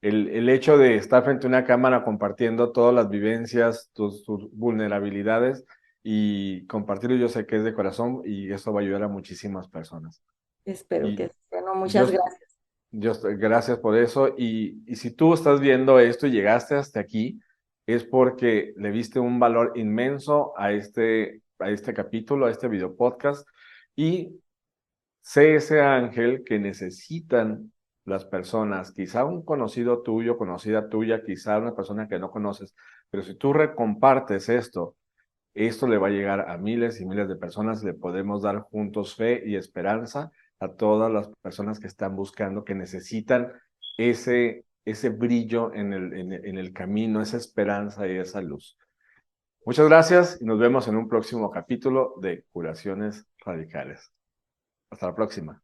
S2: el hecho de estar frente a una cámara compartiendo todas las vivencias, tus vulnerabilidades y compartirlo, yo sé que es de corazón y eso va a ayudar a muchísimas personas.
S1: Espero que
S2: Y
S1: sí. Bueno,
S2: yo,
S1: muchas gracias.
S2: gracias por eso. Y si tú estás viendo esto y llegaste hasta aquí, es porque le viste un valor inmenso a este capítulo, a este video podcast. Y sé ese ángel que necesitan las personas, quizá un conocido tuyo, conocida tuya, quizá una persona que no conoces, pero si tú recompartes esto le va a llegar a miles y miles de personas, le podemos dar juntos fe y esperanza a todas las personas que están buscando, que necesitan ese brillo en el camino, esa esperanza y esa luz. Muchas gracias y nos vemos en un próximo capítulo de Curaciones Radicales. Hasta la próxima.